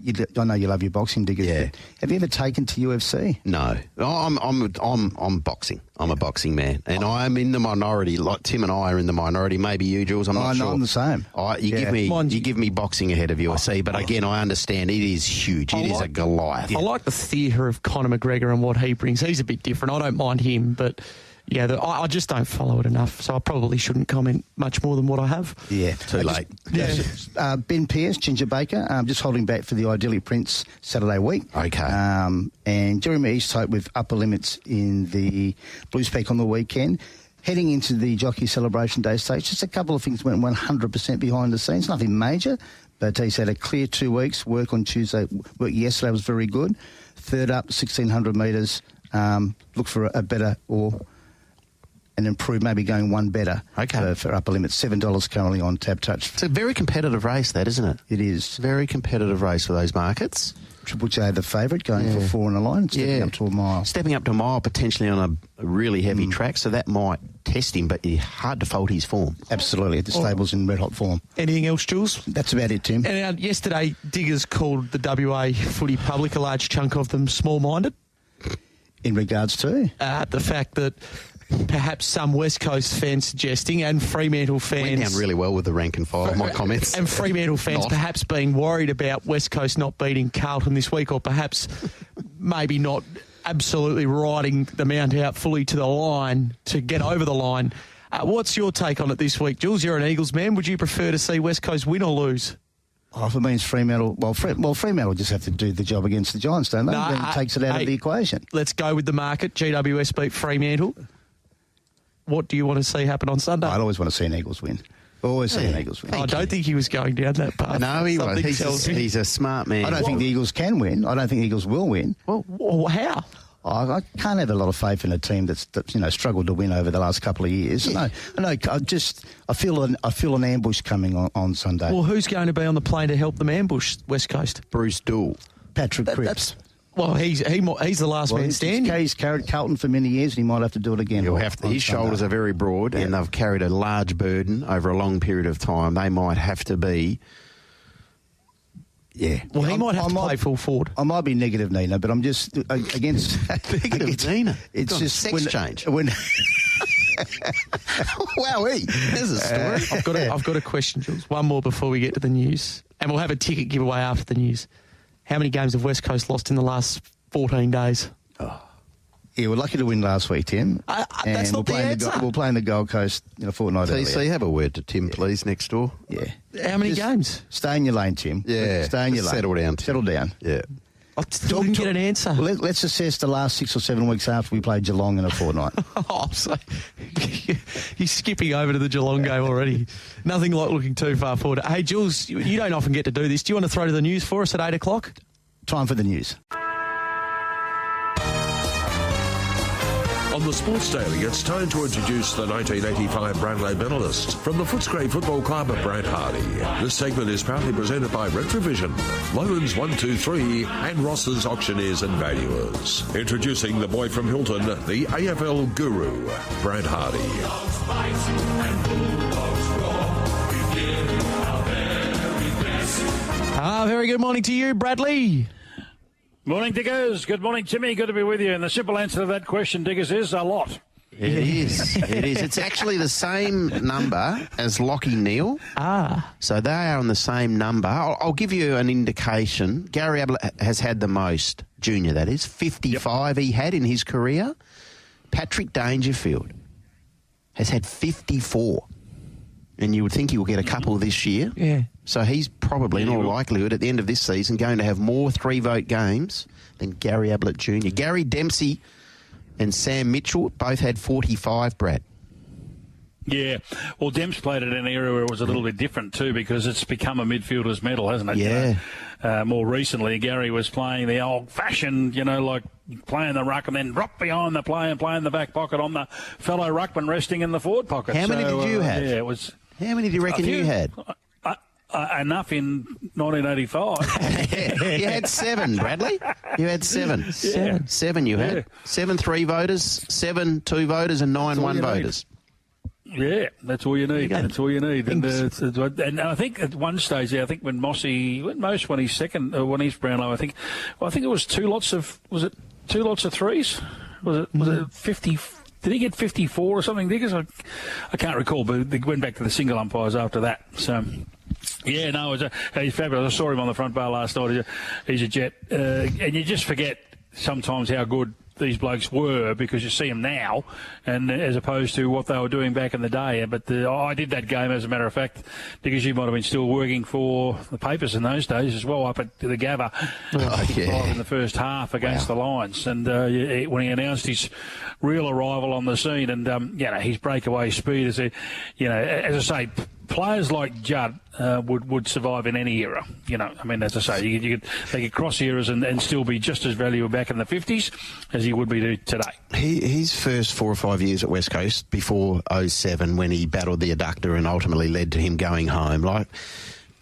know you love your boxing, Diggers. Yeah. Have you ever taken to UFC? No, I'm boxing. I'm a boxing man, and I am in the minority. Like Tim and I are in the minority. Maybe you, Jules. I'm not sure. I'm the same. You give me boxing ahead of UFC, but again, I understand it is huge. It is a Goliath. I like the theatre of Conor McGregor and what he brings. He's a bit different. I don't mind him, but yeah, I just don't follow it enough, so I probably shouldn't comment much more than what I have. Yeah, too late. Ben Pearce, Ginger Baker, just holding back for the Idyllic Prince Saturday week. Okay. And Jeremy Easthope with upper limits in the Blues Peak on the weekend. Heading into the Jockey Celebration Day stage, just a couple of things went 100% behind the scenes. Nothing major, but he's had a clear 2 weeks. Work on Tuesday. Work yesterday was very good. Third up, 1,600 metres. Look for a better or an improved, maybe going one better for upper limit. $7 currently on Tab Touch. It's a very competitive race, that, isn't it? It is. Very competitive race for those markets. Triple J, the favourite, going for 4 in a line, stepping up to a mile. Stepping up to a mile, potentially on a really heavy track, so that might test him, but hard to fault his form. Absolutely, the stable's in red-hot form. Anything else, Jules? That's about it, Tim. And yesterday, Diggers called the WA footy public, a large chunk of them, small-minded. In regards to? The fact that perhaps some West Coast fans suggesting, and Fremantle fans... Went down really well with the rank and file, my comments. And Fremantle fans perhaps being worried about West Coast not beating Carlton this week, or perhaps maybe not absolutely riding the mount out fully to the line to get over the line. What's your take on it this week, Jules? You're an Eagles man. Would you prefer to see West Coast win or lose? Oh, if it means Fremantle... Well, Fremantle just have to do the job against the Giants, don't they? Then it takes it out of the equation. Let's go with the market. GWS beat Fremantle. What do you want to see happen on Sunday? I'd always want to see an Eagles win. Always see an Eagles win. I don't think he was going down that path. No, he was. He's a smart man. I don't think the Eagles can win. I don't think the Eagles will win. Well, how? I can't have a lot of faith in a team that's struggled to win over the last couple of years. Yeah. I feel an ambush coming on Sunday. Well, who's going to be on the plane to help them ambush West Coast? Bruce Dool. Patrick Cripps. Well, he's the last man standing. He's carried Carlton for many years, and he might have to do it again. His shoulders are very broad, and they've carried a large burden over a long period of time. They might have to be... Yeah. Well, he might have to play full forward. I might be negative, Nina, but I'm just against... Negative, Nina? It's just sex change. Wowee. There's a story. I've got a question, Jules. One more before we get to the news. And we'll have a ticket giveaway after the news. How many games have West Coast lost in the last 14 days? Yeah, we're lucky to win last week, Tim. That's not the answer. We're playing the Gold Coast in a fortnight earlier. TC, have a word to Tim, please, next door. Yeah. How many games? Stay in your lane, Tim. Yeah. Stay in your lane. Settle down, Tim. Settle down. Yeah. I still didn't get an answer. Well, let's assess the last 6 or 7 weeks after we played Geelong in a fortnight. So you're skipping over to the Geelong game already. Nothing like looking too far forward. Hey, Jules, you don't often get to do this. Do you want to throw to the news for us at 8 o'clock? Time for the news. On the Sports Daily, it's time to introduce the 1985 Brownlow medalist from the Footscray Football Club of Brad Hardie. This segment is proudly presented by Retrovision, Loans 123 and Ross's Auctioneers and Valuers. Introducing the boy from Hilton, the AFL guru, Brad Hardie. Very good morning to you, Bradley. Morning, Diggers. Good morning, Timmy. Good to be with you. And the simple answer to that question, Diggers, is a lot. It is. It is. It's actually the same number as Lockie Neal. So they are on the same number. I'll give you an indication. Gary Ablett has had the most, junior that is, 55 he had in his career. Patrick Dangerfield has had 54. And you would think he will get a couple this year. Yeah. So he's probably, in all likelihood, at the end of this season, going to have more 3-vote games than Gary Ablett Jr. Gary Dempsey and Sam Mitchell both had 45, Brad. Yeah. Well, Demps played at an era where it was a little bit different too, because it's become a midfielder's medal, hasn't it? Yeah. You know, more recently, Gary was playing the old-fashioned, like playing the ruck and then drop behind the play and play in the back pocket on the fellow ruckman resting in in the forward pocket. How many did you have? Yeah, it was. How many do you reckon you had? Enough in 1985. You had 7, Bradley. You had 7. Yeah. 7 you had. 7 3-voters, 7 2-voters and 9 1-voters. Yeah, that's all you need. That's all you need. And I think at one stage, I think when he's second, when he's Brownlow, I think it was 2 lots of, was it 2 lots of threes? Was it 50? Did he get 54 or something? Because I can't recall, but they went back to the single umpires after that. So, yeah, no, he's fabulous. I saw him on the front bar last night. He's a jet. And you just forget sometimes how good these blokes were, because you see them now, and as opposed to what they were doing back in the day. But I did that game, as a matter of fact, because you might have been still working for the papers in those days as well, up at the Gabba, 55 in the first half against the Lions. And when he announced his real arrival on the scene, and his breakaway speed, as I say, players like Judd would survive in any era. As I say, they could cross eras and still be just as valuable back in the 50s as he would be today. His first 4 or 5 years at West Coast, before 07, when he battled the adductor and ultimately led to him going home,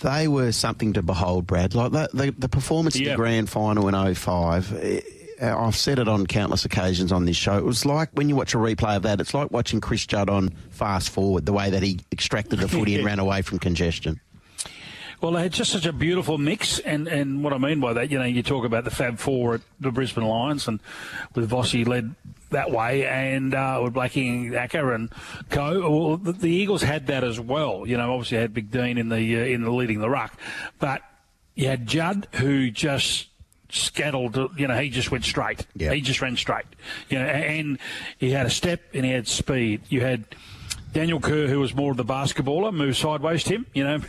they were something to behold, Brad. The performance in the grand final in 05, I've said it on countless occasions on this show. It was like, when you watch a replay of that, it's like watching Chris Judd on Fast Forward, the way that he extracted the footy and ran away from congestion. Well, they had just such a beautiful mix, and what I mean by that, you talk about the Fab Four at the Brisbane Lions, and with Vossi led that way, and with Blackie and Acker and co. Well, the Eagles had that as well. Obviously had Big Dean in the leading the ruck, but you had Judd, who just scattled, he just went straight. Yep. He just ran straight. And he had a step and he had speed. You had Daniel Kerr, who was more of the basketballer, move sideways to him,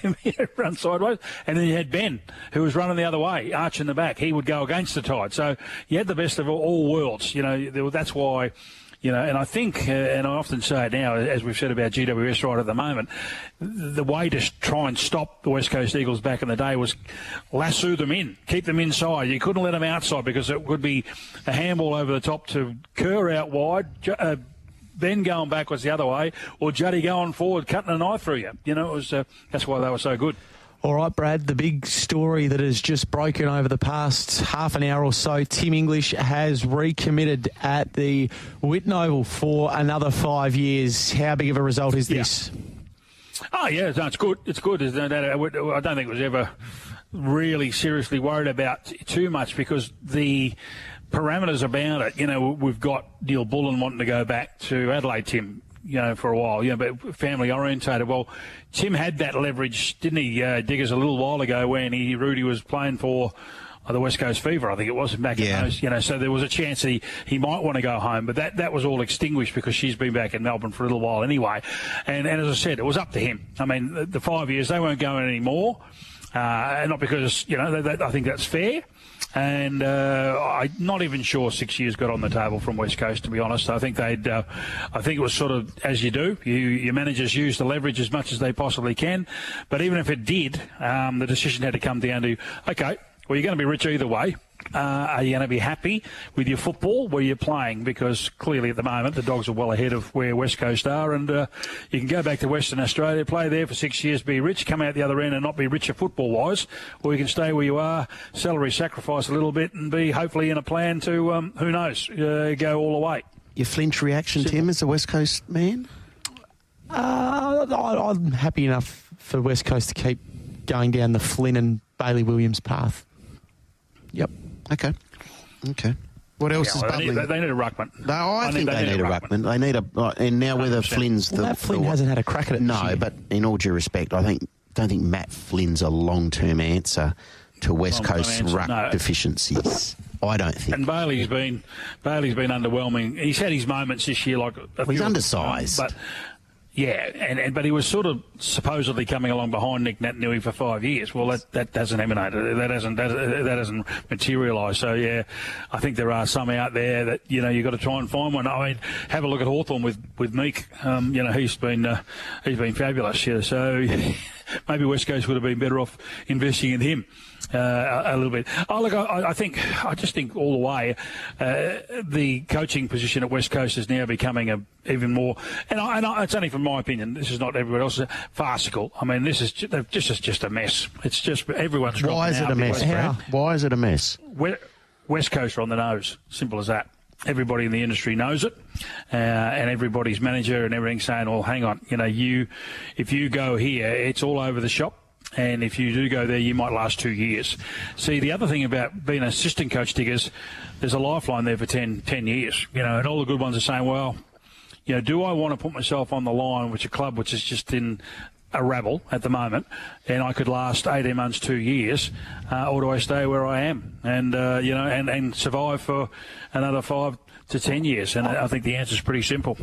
run sideways. And then you had Ben, who was running the other way, arching the back. He would go against the tide. So you had the best of all worlds. That's why... and I think, and I often say it now, as we've said about GWS right at the moment, the way to try and stop the West Coast Eagles back in the day was lasso them in, keep them inside. You couldn't let them outside, because it would be a handball over the top to Kerr out wide, Ben going backwards the other way, or Juddy going forward, cutting a knife through you. It was that's why they were so good. All right, Brad, the big story that has just broken over the past half an hour or so, Tim English has recommitted at the Whitten Oval for another 5 years. How big of a result is this? Oh, yeah, no, it's good. It's good. I don't think it was ever really seriously worried about too much, because the parameters about it, we've got Neil Bullen wanting to go back to Adelaide, Tim, for a while, but family orientated. Well, Tim had that leverage, didn't he, Diggers, a little while ago when Rudy was playing for the West Coast Fever, I think it was, back in those, so there was a chance that he might want to go home, but that was all extinguished because she's been back in Melbourne for a little while anyway. And as I said, it was up to him. I mean, the 5 years, they weren't going anymore, not because, I think that's fair. And I'm not even sure 6 years got on the table from West Coast, to be honest. I think I think it was sort of, as you do, your managers use the leverage as much as they possibly can. But even if it did, the decision had to come down to, okay, well, you're going to be rich either way. Are you going to be happy with your football where you're playing? Because clearly at the moment the Dogs are well ahead of where West Coast are, and you can go back to Western Australia, play there for 6 years, be rich, come out the other end and not be richer football-wise, or you can stay where you are, salary sacrifice a little bit, and be hopefully in a plan to, who knows, go all the way. Your flinch reaction, Tim, as a West Coast man? I'm happy enough for West Coast to keep going down the Flynn and Bailey Williams path. Yep. Okay. What else is bubbling? They need a ruckman. No, I think they need a ruckman. They need and now whether Flynn's Flynn hasn't had a crack at it. No, but in all due respect, don't think Matt Flynn's a long-term answer to West Coast's ruck deficiencies. I don't think. And Bailey's been underwhelming. He's had his moments this year, like he's undersized, but. Yeah, but he was sort of supposedly coming along behind Nick Natanui for 5 years. Well, that doesn't emanate. That hasn't materialised. So yeah, I think there are some out there that you've got to try and find one. I mean, have a look at Hawthorn with Meek. He's been fabulous. Yeah, so maybe West Coast would have been better off investing in him. A little bit. I just think all the way the coaching position at West Coast is now becoming even more, and it's only from my opinion. This is not everyone else's. Farcical. I mean, this is just a mess. It's just everyone's. Why is it a mess, Brad? Why is it a mess? West Coast are on the nose. Simple as that. Everybody in the industry knows it, and everybody's manager and everything saying, "Well, hang on, if you go here, it's all over the shop." And if you do go there, you might last 2 years. See, the other thing about being an assistant coach, Diggers, there's a lifeline there for 10 years. And all the good ones are saying, well, do I want to put myself on the line with a club which is just in a rabble at the moment, and I could last 18 months, 2 years, or do I stay where I am and, and survive for another 5 to 10 years? And I think the answer is pretty simple.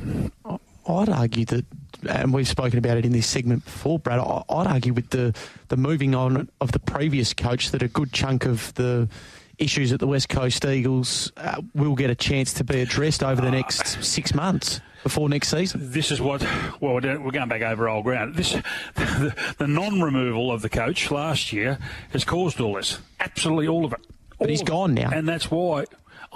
I'd argue that, and we've spoken about it in this segment before, Brad, I'd argue with the moving on of the previous coach that a good chunk of the issues at the West Coast Eagles will get a chance to be addressed over the next 6 months before next season. This is what, well, we're going back over old ground. The non-removal of the coach last year has caused all this. Absolutely all of it. But he's gone now. And that's why...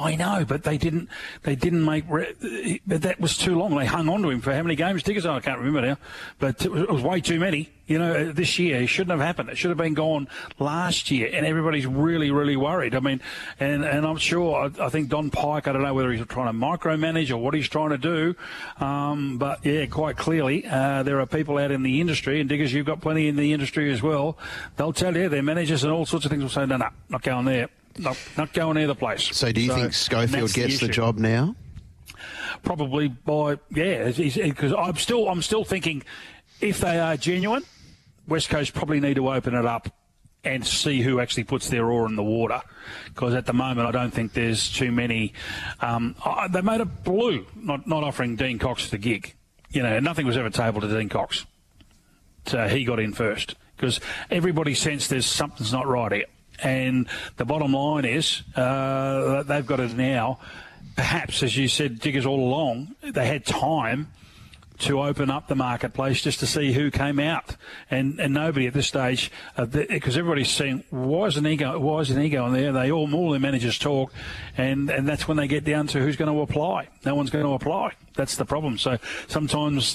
I know, but they didn't make... But that was too long. They hung on to him for how many games? Tickets? I can't remember now. But it was way too many. You know, this year, it shouldn't have happened. It should have been gone last year. And everybody's really, really worried. I mean, and I'm sure, I think Don Pike, I don't know whether he's trying to micromanage or what he's trying to do. But, yeah, quite clearly, there are people out in the industry, and Diggers, you've got plenty in the industry as well. They'll tell you, their managers and all sorts of things will say, no, not going there. Not going near the place. So do you think Schofield gets the job now? Probably because I'm still thinking if they are genuine, West Coast probably need to open it up and see who actually puts their oar in the water. Because at the moment, I don't think there's too many. They made it blue, not offering Dean Cox the gig. You know, nothing was ever tabled to Dean Cox. So he got in first because everybody sensed there's something's not right here. And the bottom line is they've got it now. Perhaps, as you said, Diggers, all along, they had time to open up the marketplace just to see who came out. And nobody at this stage, because everybody's saying, why isn't he going there? They all their managers talk, and that's when they get down to who's going to apply. No one's going to apply. That's the problem. So sometimes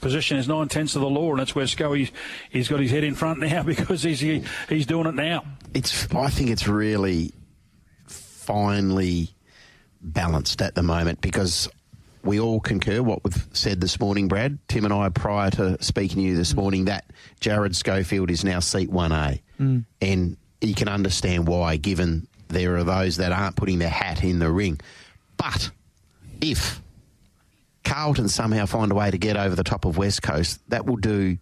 position is 9/10 of the law, and that's where Scully's he's got his head in front now because he's doing it now. I think it's really finely balanced at the moment because we all concur what we've said this morning, Brad. Tim and I, prior to speaking to you this morning, that Jared Schofield is now seat 1A. And you can understand why, given there are those that aren't putting their hat in the ring. But if Carlton somehow find a way to get over the top of West Coast, that will do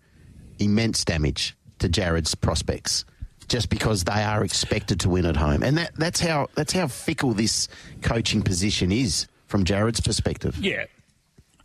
immense damage to Jared's prospects just because they are expected to win at home. And that's how fickle this coaching position is from Jared's perspective. Yeah.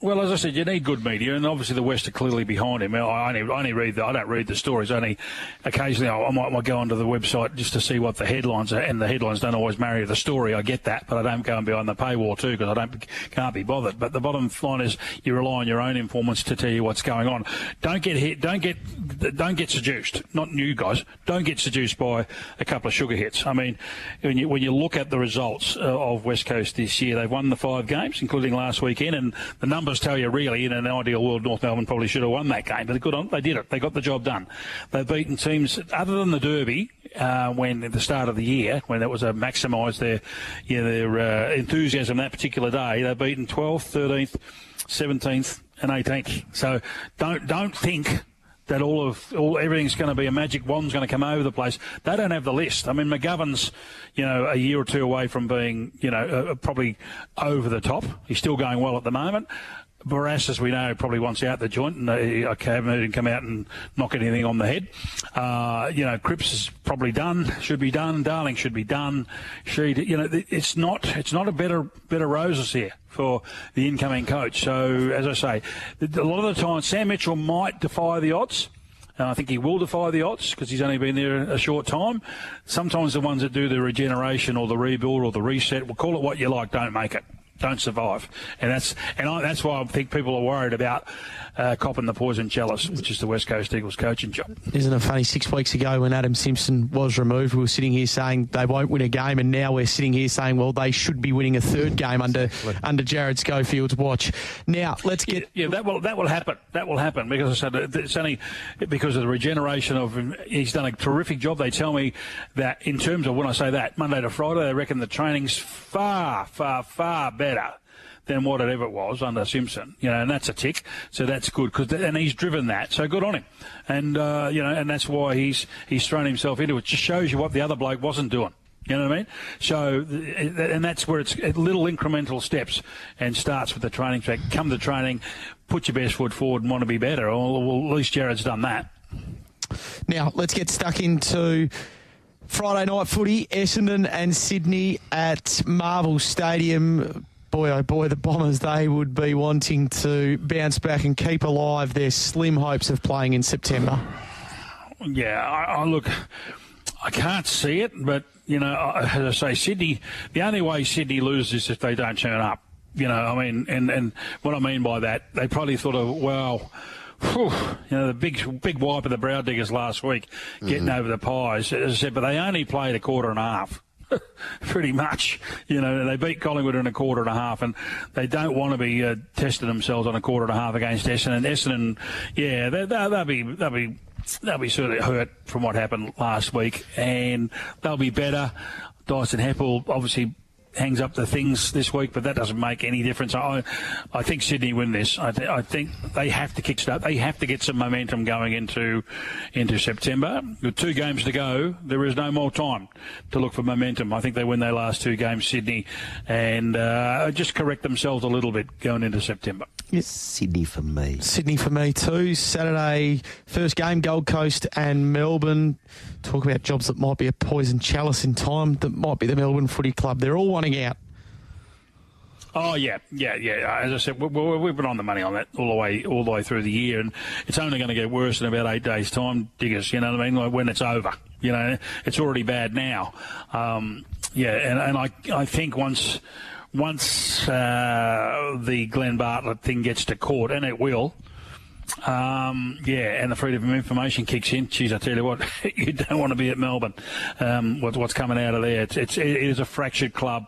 Well, as I said, you need good media, and obviously the West are clearly behind him. I don't read the stories. Only occasionally I might go onto the website just to see what the headlines are, and the headlines don't always marry the story. I get that, but I don't go and behind the paywall too because I can't be bothered. But the bottom line is you rely on your own informants to tell you what's going on. Don't get seduced. Not you guys. Don't get seduced by a couple of sugar hits. I mean, when you look at the results of West Coast this year, they've won the 5 games, including last weekend, and the numbers tell you really, in an ideal world, North Melbourne probably should have won that game, but they did it. They got the job done. They've beaten teams other than the Derby when at the start of the year, when that was maximised their enthusiasm that particular day. They've beaten 12th, 13th, 17th, and 18th. So don't think that everything's going to be a magic wand's going to come over the place. They don't have the list. I mean, McGovern's, a year or two away from being, probably over the top. He's still going well at the moment. Barras, as we know, probably wants out the joint, and I haven't heard him come out and knock anything on the head. Cripps is probably done, should be done. Darling should be done. It's not a better roses here for the incoming coach. So, as I say, a lot of the time, Sam Mitchell might defy the odds. And I think he will defy the odds because he's only been there a short time. Sometimes the ones that do the regeneration or the rebuild or the reset, we'll call it what you like, don't make it. Don't survive, and that's why I think people are worried about copping the poison chalice, which is the West Coast Eagles coaching job. Isn't it funny? 6 weeks ago, when Adam Simpson was removed, we were sitting here saying they won't win a game, and now we're sitting here saying, well, they should be winning a 3rd game under Jared Schofield's watch. Now let's get that will happen. That will happen because I said it's only because of the regeneration of him. He's done a terrific job. They tell me that in terms of when I say that Monday to Friday, they reckon the training's far, far, far better than what it ever was under Simpson, and that's a tick. So that's good and he's driven that. So good on him, and and that's why he's thrown himself into it. Just shows you what the other bloke wasn't doing. You know what I mean? So, and that's where it's little incremental steps and starts with the training track. Come to training, put your best foot forward, and want to be better. Well, at least Jared's done that. Now let's get stuck into Friday night footy. Essendon and Sydney at Marvel Stadium. Boy, oh boy, the Bombers, they would be wanting to bounce back and keep alive their slim hopes of playing in September. Yeah, I look, I can't see it, but, as I say, Sydney, the only way Sydney loses is if they don't turn up. I mean, and what I mean by that, they probably thought of, the big wipe of the brow diggers last week, getting over the Pies, as I said, but they only played a quarter and a half. Pretty much, they beat Collingwood in a quarter and a half, and they don't want to be testing themselves on a quarter and a half against Essendon. Essendon, yeah, they'll be sort of hurt from what happened last week, and they'll be better. Dyson Heppel obviously hangs up the things this week, but that doesn't make any difference. I think Sydney win this. I think they have to kickstart. They have to get some momentum going into September. With 2 games to go, there is no more time to look for momentum. I think they win their last 2 games, Sydney, and just correct themselves a little bit going into September. Yes, Sydney for me. Sydney for me too. Saturday, first game, Gold Coast and Melbourne. Talk about jobs that might be a poison chalice in time. That might be the Melbourne Footy Club. They're all wanting out. Oh yeah. As I said, we've been on the money on that all the way through the year, and it's only going to get worse in about 8 days' time, Diggers. You know what I mean? Like when it's over. It's already bad now. And I think once the Glenn Bartlett thing gets to court, and it will. And the freedom of information kicks in. Geez, I tell you what, you don't want to be at Melbourne. What's coming out of there? It is a fractured club.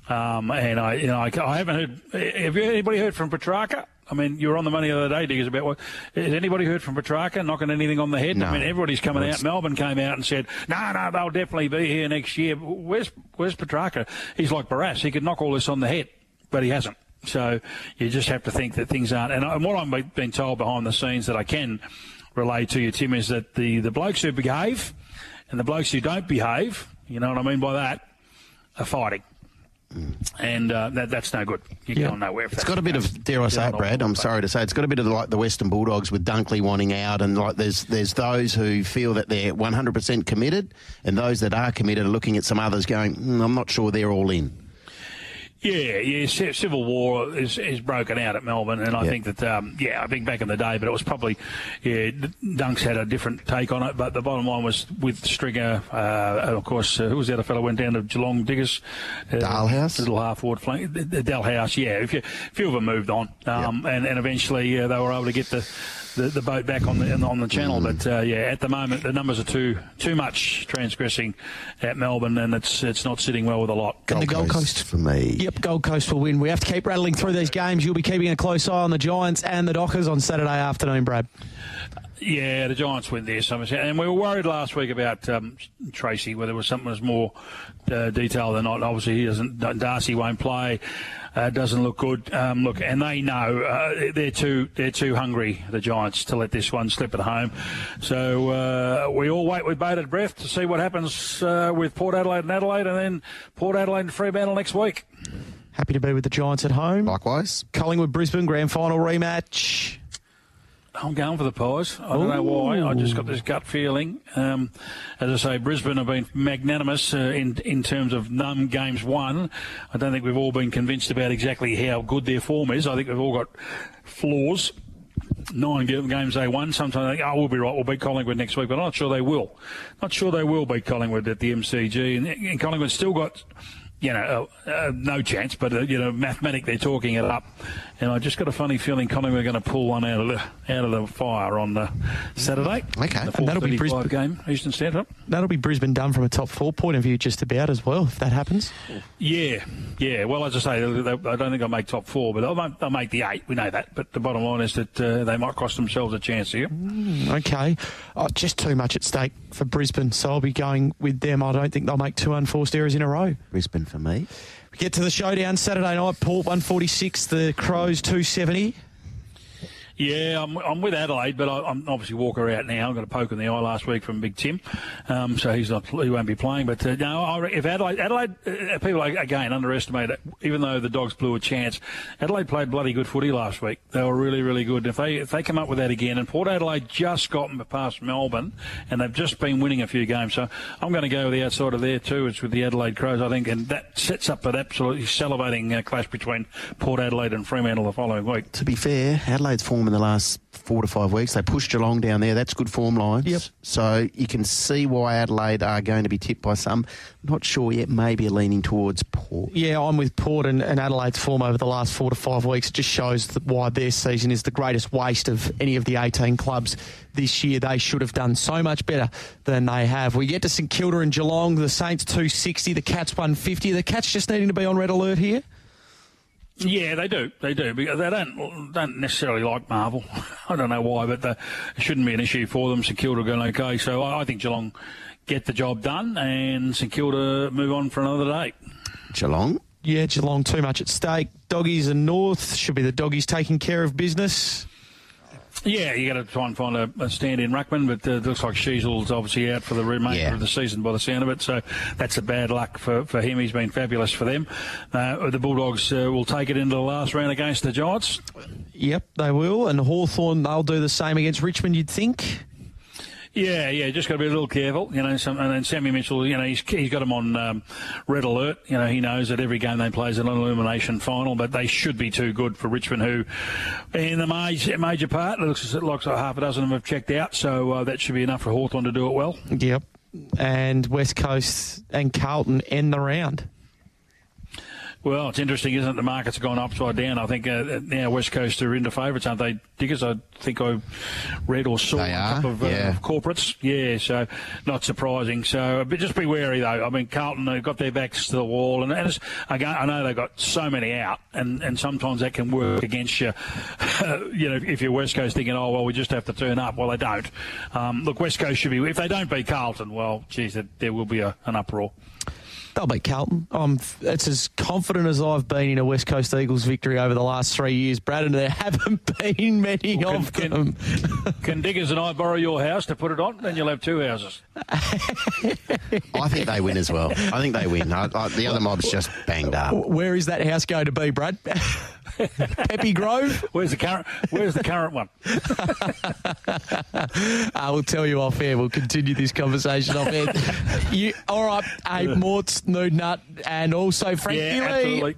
And I haven't heard. Have anybody heard from Petrarca? I mean, you were on the money the other day, Diggers, about what. Has anybody heard from Petrarca knocking anything on the head? No. I mean, everybody's coming out. Melbourne came out and said, no, they'll definitely be here next year. Where's Petrarca? He's like Barras. He could knock all this on the head, but he hasn't. So you just have to think that things aren't. And what I'm being told behind the scenes that I can relay to you, Tim, is that the blokes who behave and the blokes who don't behave, you know what I mean by that, are fighting. And that's no good. You're going nowhere. It's got a bit of, dare I say it, Brad, I'm sorry to say, it's got a bit of like the Western Bulldogs with Dunkley wanting out, and like there's those who feel that they're 100% committed, and those that are committed are looking at some others going, I'm not sure they're all in. Yeah, civil war is broken out at Melbourne, and I think that, I think back in the day, but it was probably, Dunks had a different take on it, but the bottom line was with Stringer, of course, who was the other fellow went down to Geelong, Diggers? Dalhouse? Little half-ward flank. Dalhouse, yeah. A few of them moved on, and eventually they were able to get the boat back on the channel, but at the moment the numbers are too much transgressing at Melbourne, and it's not sitting well with a lot. And the Gold Coast for me. Yep, Gold Coast will win. We have to keep rattling through these games. You'll be keeping a close eye on the Giants and the Dockers on Saturday afternoon, Brad. Yeah, the Giants win this, and we were worried last week about Tracy, whether it was something that was more detailed or not. Obviously, Darcy won't play. Doesn't look good. And they know they're too hungry, the Giants, to let this one slip at home. So we all wait with bated breath to see what happens with Port Adelaide and Adelaide, and then Port Adelaide and Fremantle next week. Happy to be with the Giants at home. Likewise. Collingwood Brisbane grand final rematch. I'm going for the Pies. I don't know why. I just got this gut feeling. As I say, Brisbane have been magnanimous in terms of games won. I don't think we've all been convinced about exactly how good their form is. I think we've all got flaws. 9 games they won. Sometimes they think, we'll be right, we'll beat Collingwood next week, but I'm not sure they will. Not sure they will beat Collingwood at the MCG. And Collingwood's still got, no chance, but, mathematically they're talking it up. And I just got a funny feeling Collingwood are going to pull one out of the fire on Saturday. Okay. And that'll be Brisbane game, Eastern Standard. That'll be Brisbane done from a top 4 point of view just about as well, if that happens. Yeah. Well, as I say, I don't think they'll make top 4, but they'll make the 8. We know that. But the bottom line is that they might cost themselves a chance here. Okay. Just too much at stake for Brisbane, so I'll be going with them. I don't think they'll make 2 unforced errors in a row. Brisbane for me. We get to the showdown Saturday night. Port 146, the Crows 270. Yeah, I'm with Adelaide, but I'm obviously Walker out now. I got a poke in the eye last week from Big Tim, so he won't be playing. But no, if Adelaide, people again underestimate it. Even though the Dogs blew a chance, Adelaide played bloody good footy last week. They were really, really good. If they come up with that again, and Port Adelaide just got past Melbourne, and they've just been winning a few games, so I'm going to go with the outside of there too. It's with the Adelaide Crows, I think, and that sets up an absolutely salivating clash between Port Adelaide and Fremantle the following week. To be fair, Adelaide's form in the last 4 to 5 weeks, they pushed Geelong down there. That's good form lines. Yep. So you can see why Adelaide are going to be tipped by some. Not sure yet, maybe leaning towards Port. Yeah, I'm with Port and Adelaide's form over the last 4 to 5 weeks. It just shows why their season is the greatest waste of any of the 18 clubs this year. They should have done so much better than they have. We get to St Kilda and Geelong. The Saints 260, the Cats 150. The Cats just needing to be on red alert here. Yeah, they do. They do, because they don't necessarily like Marvel. I don't know why, but it shouldn't be an issue for them. St Kilda are going okay, so I think Geelong get the job done and St Kilda move on for another day. Geelong? Yeah, Geelong too much at stake. Doggies and North, should be the Doggies taking care of business. Yeah, you got to try and find a stand-in ruckman, but it looks like Sheasel's obviously out for the remainder of the season by the sound of it, so that's a bad luck for him. He's been fabulous for them. The Bulldogs will take it into the last round against the Giants. Yep, they will, and Hawthorn, they'll do the same against Richmond, you'd think. Yeah, just got to be a little careful, and then Sammy Mitchell, he's got them on red alert. He knows that every game they play is an elimination final, but they should be too good for Richmond, who, in the major part, it looks like half a dozen of them have checked out, so that should be enough for Hawthorn to do it well. Yep, and West Coast and Carlton end the round. Well, it's interesting, isn't it? The market's gone upside down. I think now West Coast are into favourites, aren't they, Diggers? I think I read or saw a couple of corporates. Yeah, so not surprising. So, but just be wary, though. I mean, Carlton have got their backs to the wall, and again, I know they've got so many out, and sometimes that can work against you. If you're West Coast thinking, oh, well, we just have to turn up. Well, they don't. Look, West Coast should be, if they don't beat Carlton, well, geez, there will be an uproar. They'll beat Carlton. It's as confident as I've been in a West Coast Eagles victory over the last 3 years, Brad, and there haven't been many of them. Can Diggers and I borrow your house to put it on? Then you'll have two houses. I think they win as well. I think they win. The other mob's just banged up. Where is that house going to be, Brad? Peppy Grove? Where's the current one? We'll tell you off air. We'll continue this conversation off air. All right, Mortz, Nude and also Frankie Lee. Absolutely.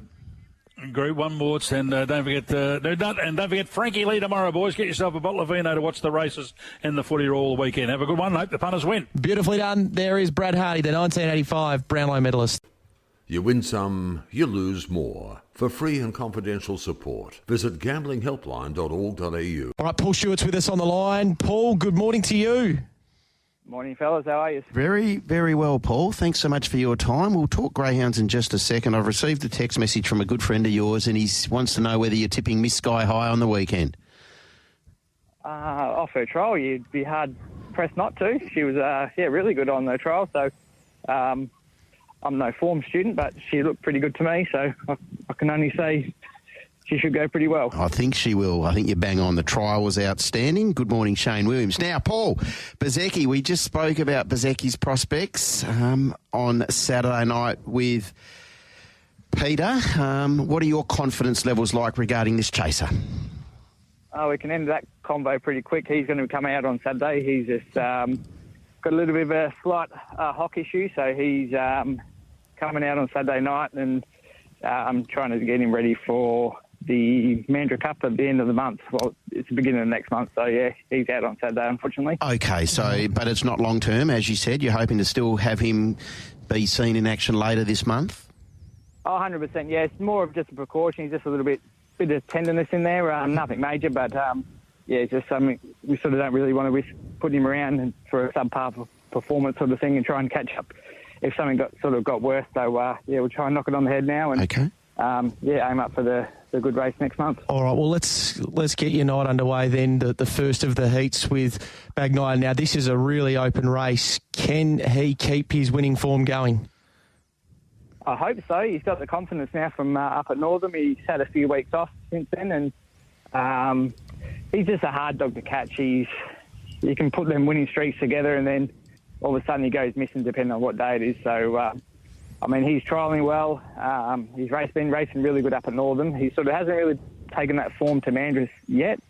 Group 1 Mortz, and don't forget Nude and don't forget Frankie Lee tomorrow, boys. Get yourself a bottle of vino to watch the races and the footy all the weekend. Have a good one. Hope the punters win. Beautifully done. There is Brad Hardie, the 1985 Brownlow medalist. You win some, you lose more. For free and confidential support, visit gamblinghelpline.org.au. All right, Paul Stewart's with us on the line. Paul, good morning to you. Morning, fellas. How are you? Very, very well, Paul. Thanks so much for your time. We'll talk greyhounds in just a second. I've received a text message from a good friend of yours, and he wants to know whether you're tipping Miss Sky High on the weekend. Off her trial, you'd be hard-pressed not to. She was, really good on the trial, so... I'm no form student, but she looked pretty good to me, so I can only say she should go pretty well. I think she will. I think you bang on. The trial was outstanding. Good morning, Shayne Williams. Now, Paul, Bezecchi, we just spoke about Bezecchi's prospects on Saturday night with Peter. What are your confidence levels like regarding this chaser? We can end that combo pretty quick. He's going to come out on Saturday. He's just got a little bit of a slight hock issue, so he's... coming out on Saturday night, and I'm trying to get him ready for the Mandurah Cup at the end of the month. Well, it's the beginning of next month, so yeah, he's out on Saturday, unfortunately. Okay, so, but it's not long term, as you said. You're hoping to still have him be seen in action later this month? Oh, 100%, yeah. It's more of just a precaution. He's just a little bit of tenderness in there. Nothing major, but it's just something we sort of don't really want to risk putting him around for a subpar performance sort of thing and try and catch up if something got worse. So, we'll try and knock it on the head now and aim up for the good race next month. All right, well, let's get your night underway then, the first of the heats with Bagnaya. Now, this is a really open race. Can he keep his winning form going? I hope so. He's got the confidence now from up at Northern. He's had a few weeks off since then, and He's just a hard dog to catch. You can put them winning streaks together and then all of a sudden he goes missing depending on what day it is. So, he's trialling well. He's been racing really good up at Northern. He sort of hasn't really taken that form to Mandurah yet.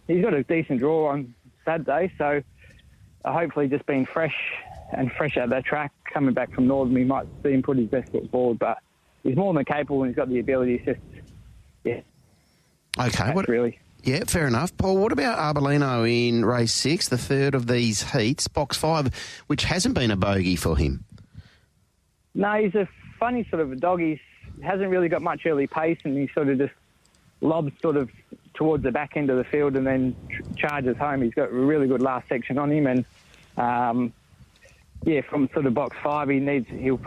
He's got a decent draw on Saturday, so hopefully just being fresh at that track, coming back from Northern, we might see him put his best foot forward, but he's more than capable and he's got the ability. It's just, yeah. Okay. Really. Yeah, fair enough. Paul, what about Arbolino in race 6, the third of these heats, box 5, which hasn't been a bogey for him? No, he's a funny sort of a dog. He hasn't really got much early pace and he sort of just lobs sort of towards the back end of the field and then charges home. He's got a really good last section on him and, from sort of box 5, he'll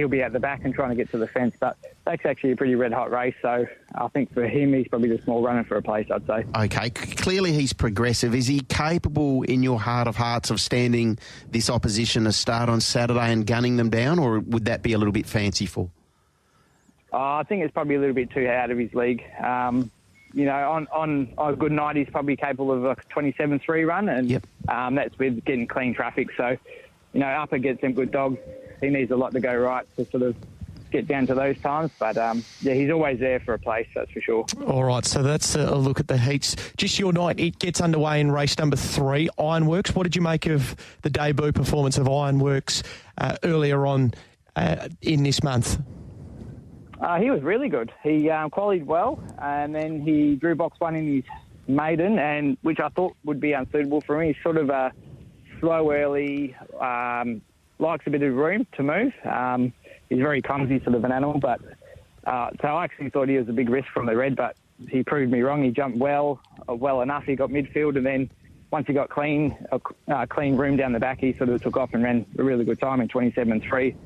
be at the back and trying to get to the fence, but that's actually a pretty red-hot race, so I think for him, he's probably the small runner for a place, I'd say. Okay, clearly he's progressive. Is he capable, in your heart of hearts, of standing this opposition a start on Saturday and gunning them down, or would that be a little bit fanciful? I think it's probably a little bit too out of his league. On a good night, he's probably capable of a 27-3 run, and that's with getting clean traffic. So, up against them good dogs, he needs a lot to go right to sort of get down to those times. But, he's always there for a place, that's for sure. All right, so that's a look at the heats. Just your night, it gets underway in race number 3, Ironworks. What did you make of the debut performance of Ironworks earlier on in this month? He was really good. He qualified well, and then he drew box 1 in his maiden, and which I thought would be unsuitable for him. He's sort of a slow early, likes a bit of room to move. He's very clumsy sort of an animal, but so I actually thought he was a big risk from the red, but he proved me wrong. He jumped well enough. He got midfield, and then once he got clean room down the back, he sort of took off and ran a really good time in 27-3.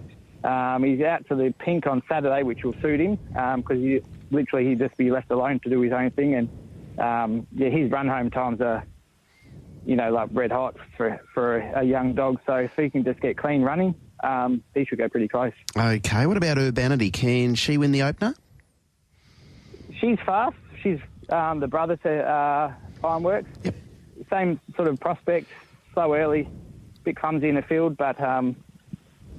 He's out to the pink on Saturday, which will suit him because he'd just be left alone to do his own thing. And his run home times are, like red hot for a young dog. So if he can just get clean running, he should go pretty close. Okay, what about Urbanity? Can she win the opener? She's fast. She's the brother to Ironworks. Yep. Same sort of prospect, slow early, bit clumsy in the field, but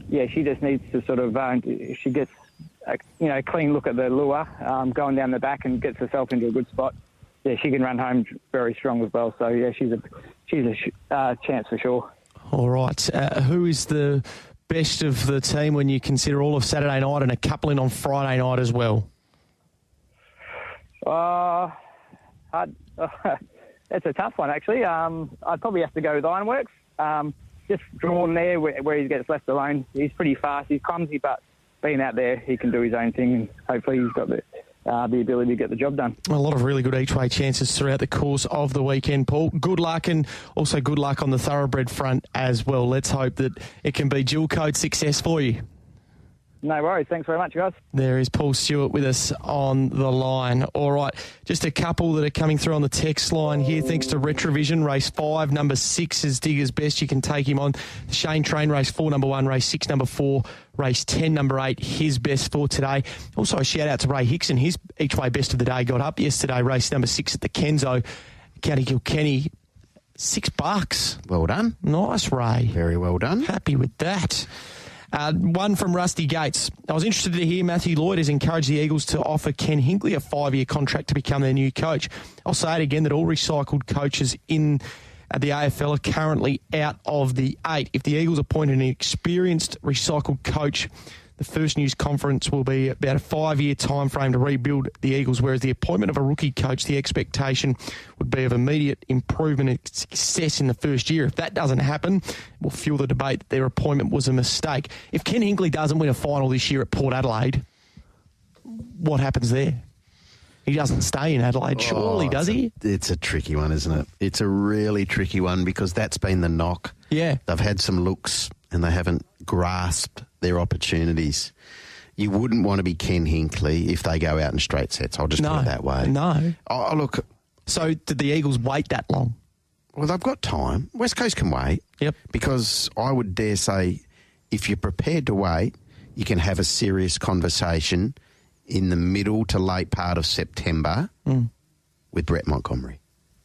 she just needs to sort of, if she gets a clean look at the lure, going down the back and gets herself into a good spot, she can run home very strong as well. So, she's a chance for sure. All right. Who is the best of the team when you consider all of Saturday night and a couple in on Friday night as well? It's a tough one, actually. I'd probably have to go with Ironworks. Just drawn there where he gets left alone. He's pretty fast. He's clumsy, but being out there, he can do his own thing, and hopefully he's got the ability to get the job done. A lot of really good each-way chances throughout the course of the weekend, Paul. Good luck, and also good luck on the thoroughbred front as well. Let's hope that it can be dual code success for you. No worries. Thanks very much, guys. There is Paul Stuart with us on the line. All right, just a couple that are coming through on the text line here. Thanks to Retrovision, race 5, number 6 is Digger's Best. You can take him on. The Shayne Train, race 4, number 1, race 6, number 4, race 10, number 8, his best for today. Also, a shout out to Ray Hickson. His each way best of the day got up yesterday, race number 6 at the Kenzo, County Kilkenny. $6. Well done. Nice, Ray. Very well done. Happy with that. One from Rusty Gates. I was interested to hear Matthew Lloyd has encouraged the Eagles to offer Ken Hinkley a 5-year contract to become their new coach. I'll say it again that all recycled coaches in the AFL are currently out of the 8. If the Eagles appoint an experienced recycled coach, the first news conference will be about a 5-year time frame to rebuild the Eagles, whereas the appointment of a rookie coach, the expectation would be of immediate improvement and success in the first year. If that doesn't happen, we'll fuel the debate that their appointment was a mistake. If Ken Hinkley doesn't win a final this year at Port Adelaide, what happens there? He doesn't stay in Adelaide, surely, does he? It's a tricky one, isn't it? It's a really tricky one because that's been the knock. Yeah. They've had some looks and they haven't grasped their opportunities. You wouldn't want to be Ken Hinkley if they go out in straight sets. I'll just put it that way. No. Oh, look. So did the Eagles wait that long? Well, they've got time. West Coast can wait. Yep. Because I would dare say if you're prepared to wait, you can have a serious conversation in the middle to late part of September with Brett Montgomery.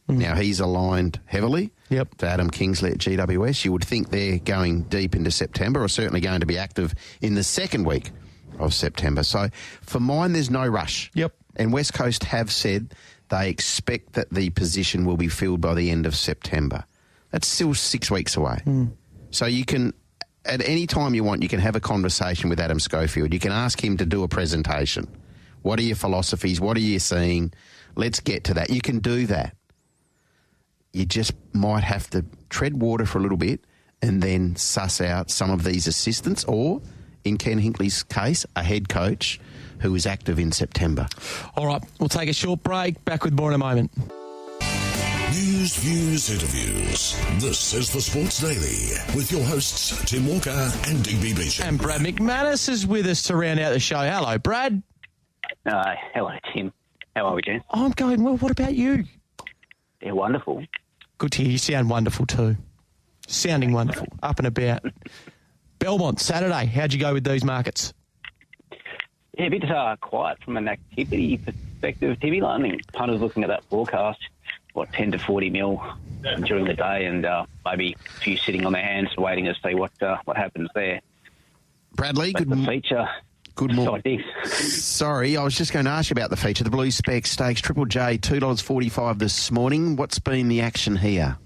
Now, he's aligned heavily to Adam Kingsley at GWS. You would think they're going deep into September, or certainly going to be active in the second week of September. So, for mine, there's no rush. And West Coast have said they expect that the position will be filled by the end of September. That's still 6 weeks away. So you can, at any time you want, you can have a conversation with Adam Schofield. You can ask him to do a presentation. What are your philosophies? What are you seeing? Let's get to that. You can do that. You just might have to tread water for a little bit and then suss out some of these assistants, or, in Ken Hinckley's case, a head coach who is active in September. All right, we'll take a short break. Back with more in a moment. News, views, interviews. This is the Sports Daily with your hosts Tim Walker and DB Beecham. And Brad McManus is with us to round out the show. Hello, Brad. Hello, Tim. How are we, Jen? I'm going well. What about you? Yeah, wonderful. Good to hear. You sound wonderful too. Sounding wonderful. Up and about. Belmont, Saturday. How'd you go with these markets? Yeah, a bit quiet from an activity perspective, Timmy. I think punters looking at that forecast, 10 to 40 mil during the day, and maybe a few sitting on their hands waiting to see what happens there. Bradley, good morning. Sorry, I was just going to ask you about the feature, the Blue Spec Stakes Triple J, $2.45 this morning. What's been the action here?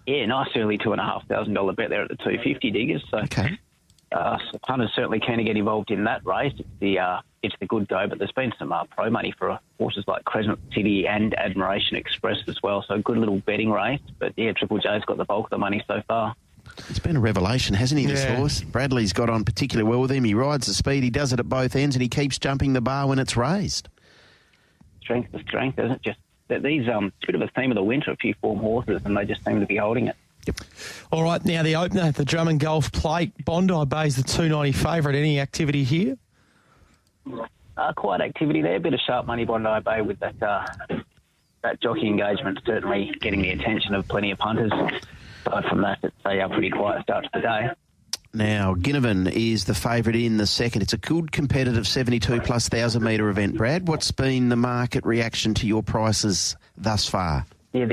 Yeah, nice early $2,500 bet there at the 250 diggers. So, so punters certainly keen to get involved in that race. It's the good go, but there's been some pro money for horses like Crescent City and Admiration Express as well. So a good little betting race. But yeah, Triple J's got the bulk of the money so far. It's been a revelation, hasn't he, this horse? Bradley's got on particularly well with him. He rides the speed, he does it at both ends, and he keeps jumping the bar when it's raised. Strength to strength, isn't it? Just that these, it's a bit of a theme of the winter, a few form horses, and they just seem to be holding it. All right, now the opener, the Drummond Golf Plate. Bondi Bay's the $2.90 favourite. Any activity here? Quite activity there. A bit of sharp money Bondi Bay with that jockey engagement, certainly getting the attention of plenty of punters. Aside from that, it's a pretty quiet start to the day. Now, Ginnivan is the favourite in the second. It's a good competitive 72 plus 1,000 metre event, Brad. What's been the market reaction to your prices thus far? Yeah,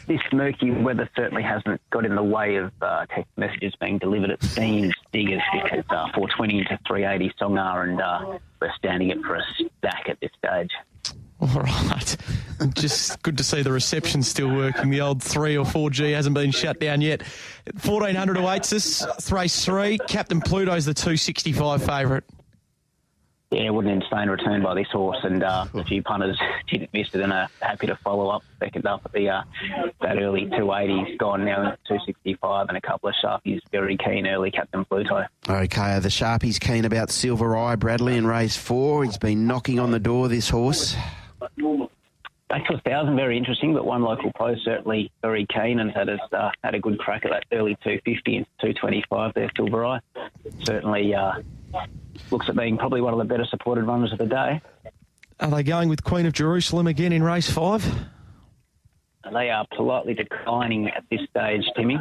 this murky weather certainly hasn't got in the way of text messages being delivered at Steam's diggers, because 420 to 380 Songar, and we're standing it for a stack at this stage. All right. Just good to see the reception still working. The old 3 or 4G hasn't been shut down yet. 1,400 awaits us. Race 3. Captain Pluto's the 265 favourite. Yeah, what an insane return by this horse, and a few punters didn't miss it and are happy to follow up second up at the that early 280s, gone now in 265, and a couple of Sharpies very keen early, Captain Pluto. Okay, the Sharpies keen about Silver Eye, Bradley, in race 4. He's been knocking on the door, this horse. Back to 1,000, very interesting, but one local pro certainly very keen and had a good crack at that early 250 and 225 there, Silver Eye. Certainly looks at being probably one of the better supported runners of the day. Are they going with Queen of Jerusalem again in race 5? They are politely declining at this stage, Timmy.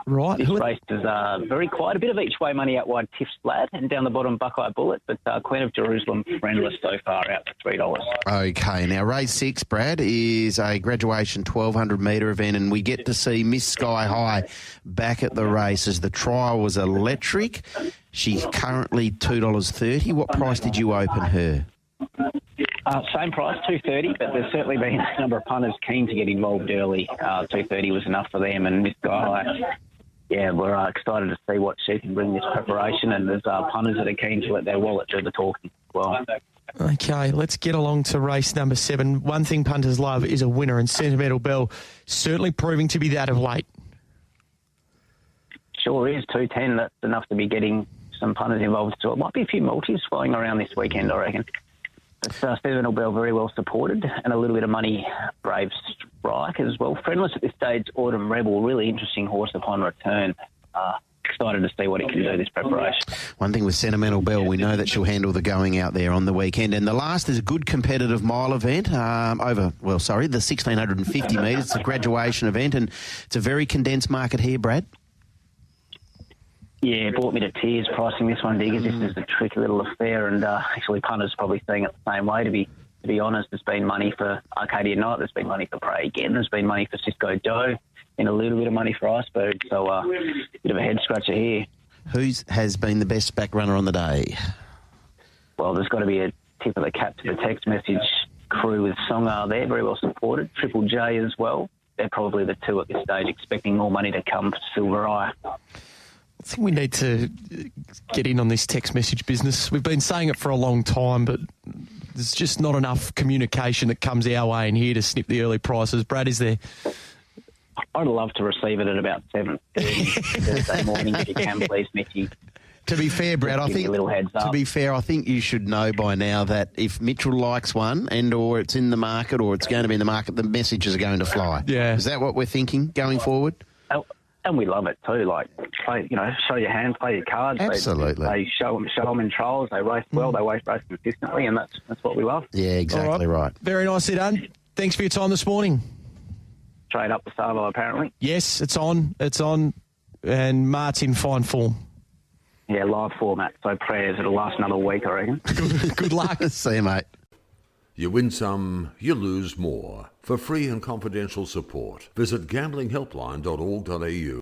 Right. This race is very quiet. A bit of each way money out wide, Tiff's Flat, and down the bottom, Buckeye Bullet. But Queen of Jerusalem, friendless so far, out for $3. Okay, now race 6, Brad, is a graduation 1,200 metre event, and we get to see Miss Sky High back at the races. The trial was electric. She's currently $2.30. What price did you open her? Same price, $2.30, but there's certainly been a number of punters keen to get involved early. $2.30 was enough for them, and this guy, we're excited to see what she can bring this preparation, and there's punters that are keen to let their wallet do the talking as well. Okay, let's get along to race number 7. One thing punters love is a winner, and Sentimental Bell certainly proving to be that of late. Sure is, 210. That's enough to be getting some punters involved. So it might be a few multis flying around this weekend, I reckon. It's Sentimental Bell very well supported, and a little bit of money, Brave Strike as well. Friendless at this stage, Autumn Rebel, really interesting horse upon return. Excited to see what it can do this preparation. One thing with Sentimental Bell, we know that she'll handle the going out there on the weekend. And the last is a good competitive mile event the 1,650 metres. It's a graduation event, and it's a very condensed market here, Brad. Yeah, brought me to tears pricing this one, Diggers. This is a tricky little affair, and actually punters probably seeing it the same way, to be honest. There's been money for Arcadia Knight, there's been money for Prey again, there's been money for Cisco Joe, and a little bit of money for Iceberg, so bit of a head-scratcher here. Who has been the best back runner on the day? Well, there's got to be a tip of the cap to the text message crew with Songar there, very well supported. Triple J as well. They're probably the two at this stage, expecting more money to come for Silver Eye. I think we need to get in on this text message business. We've been saying it for a long time, but there's just not enough communication that comes our way in here to snip the early prices. Brad, is there? I'd love to receive it at about 7:30 Thursday morning if you can, please, Mitchy. To be fair, Brad, I think you should know by now that if Mitchell likes one or it's in the market or it's going to be in the market, the messages are going to fly. Yeah. Is that what we're thinking going forward? And we love it too. Like, play, show your hand, play your cards. Absolutely. They show them in trials. They race well. They race consistently, and that's what we love. Yeah, exactly right. Very nicely done. Thanks for your time this morning. Trade up the Savo, apparently. Yes, it's on. And Mart's in fine form. Yeah, live format. So prayers, it'll last another week, I reckon. Good luck. See you, mate. You win some, you lose more. For free and confidential support, visit gamblinghelpline.org.au.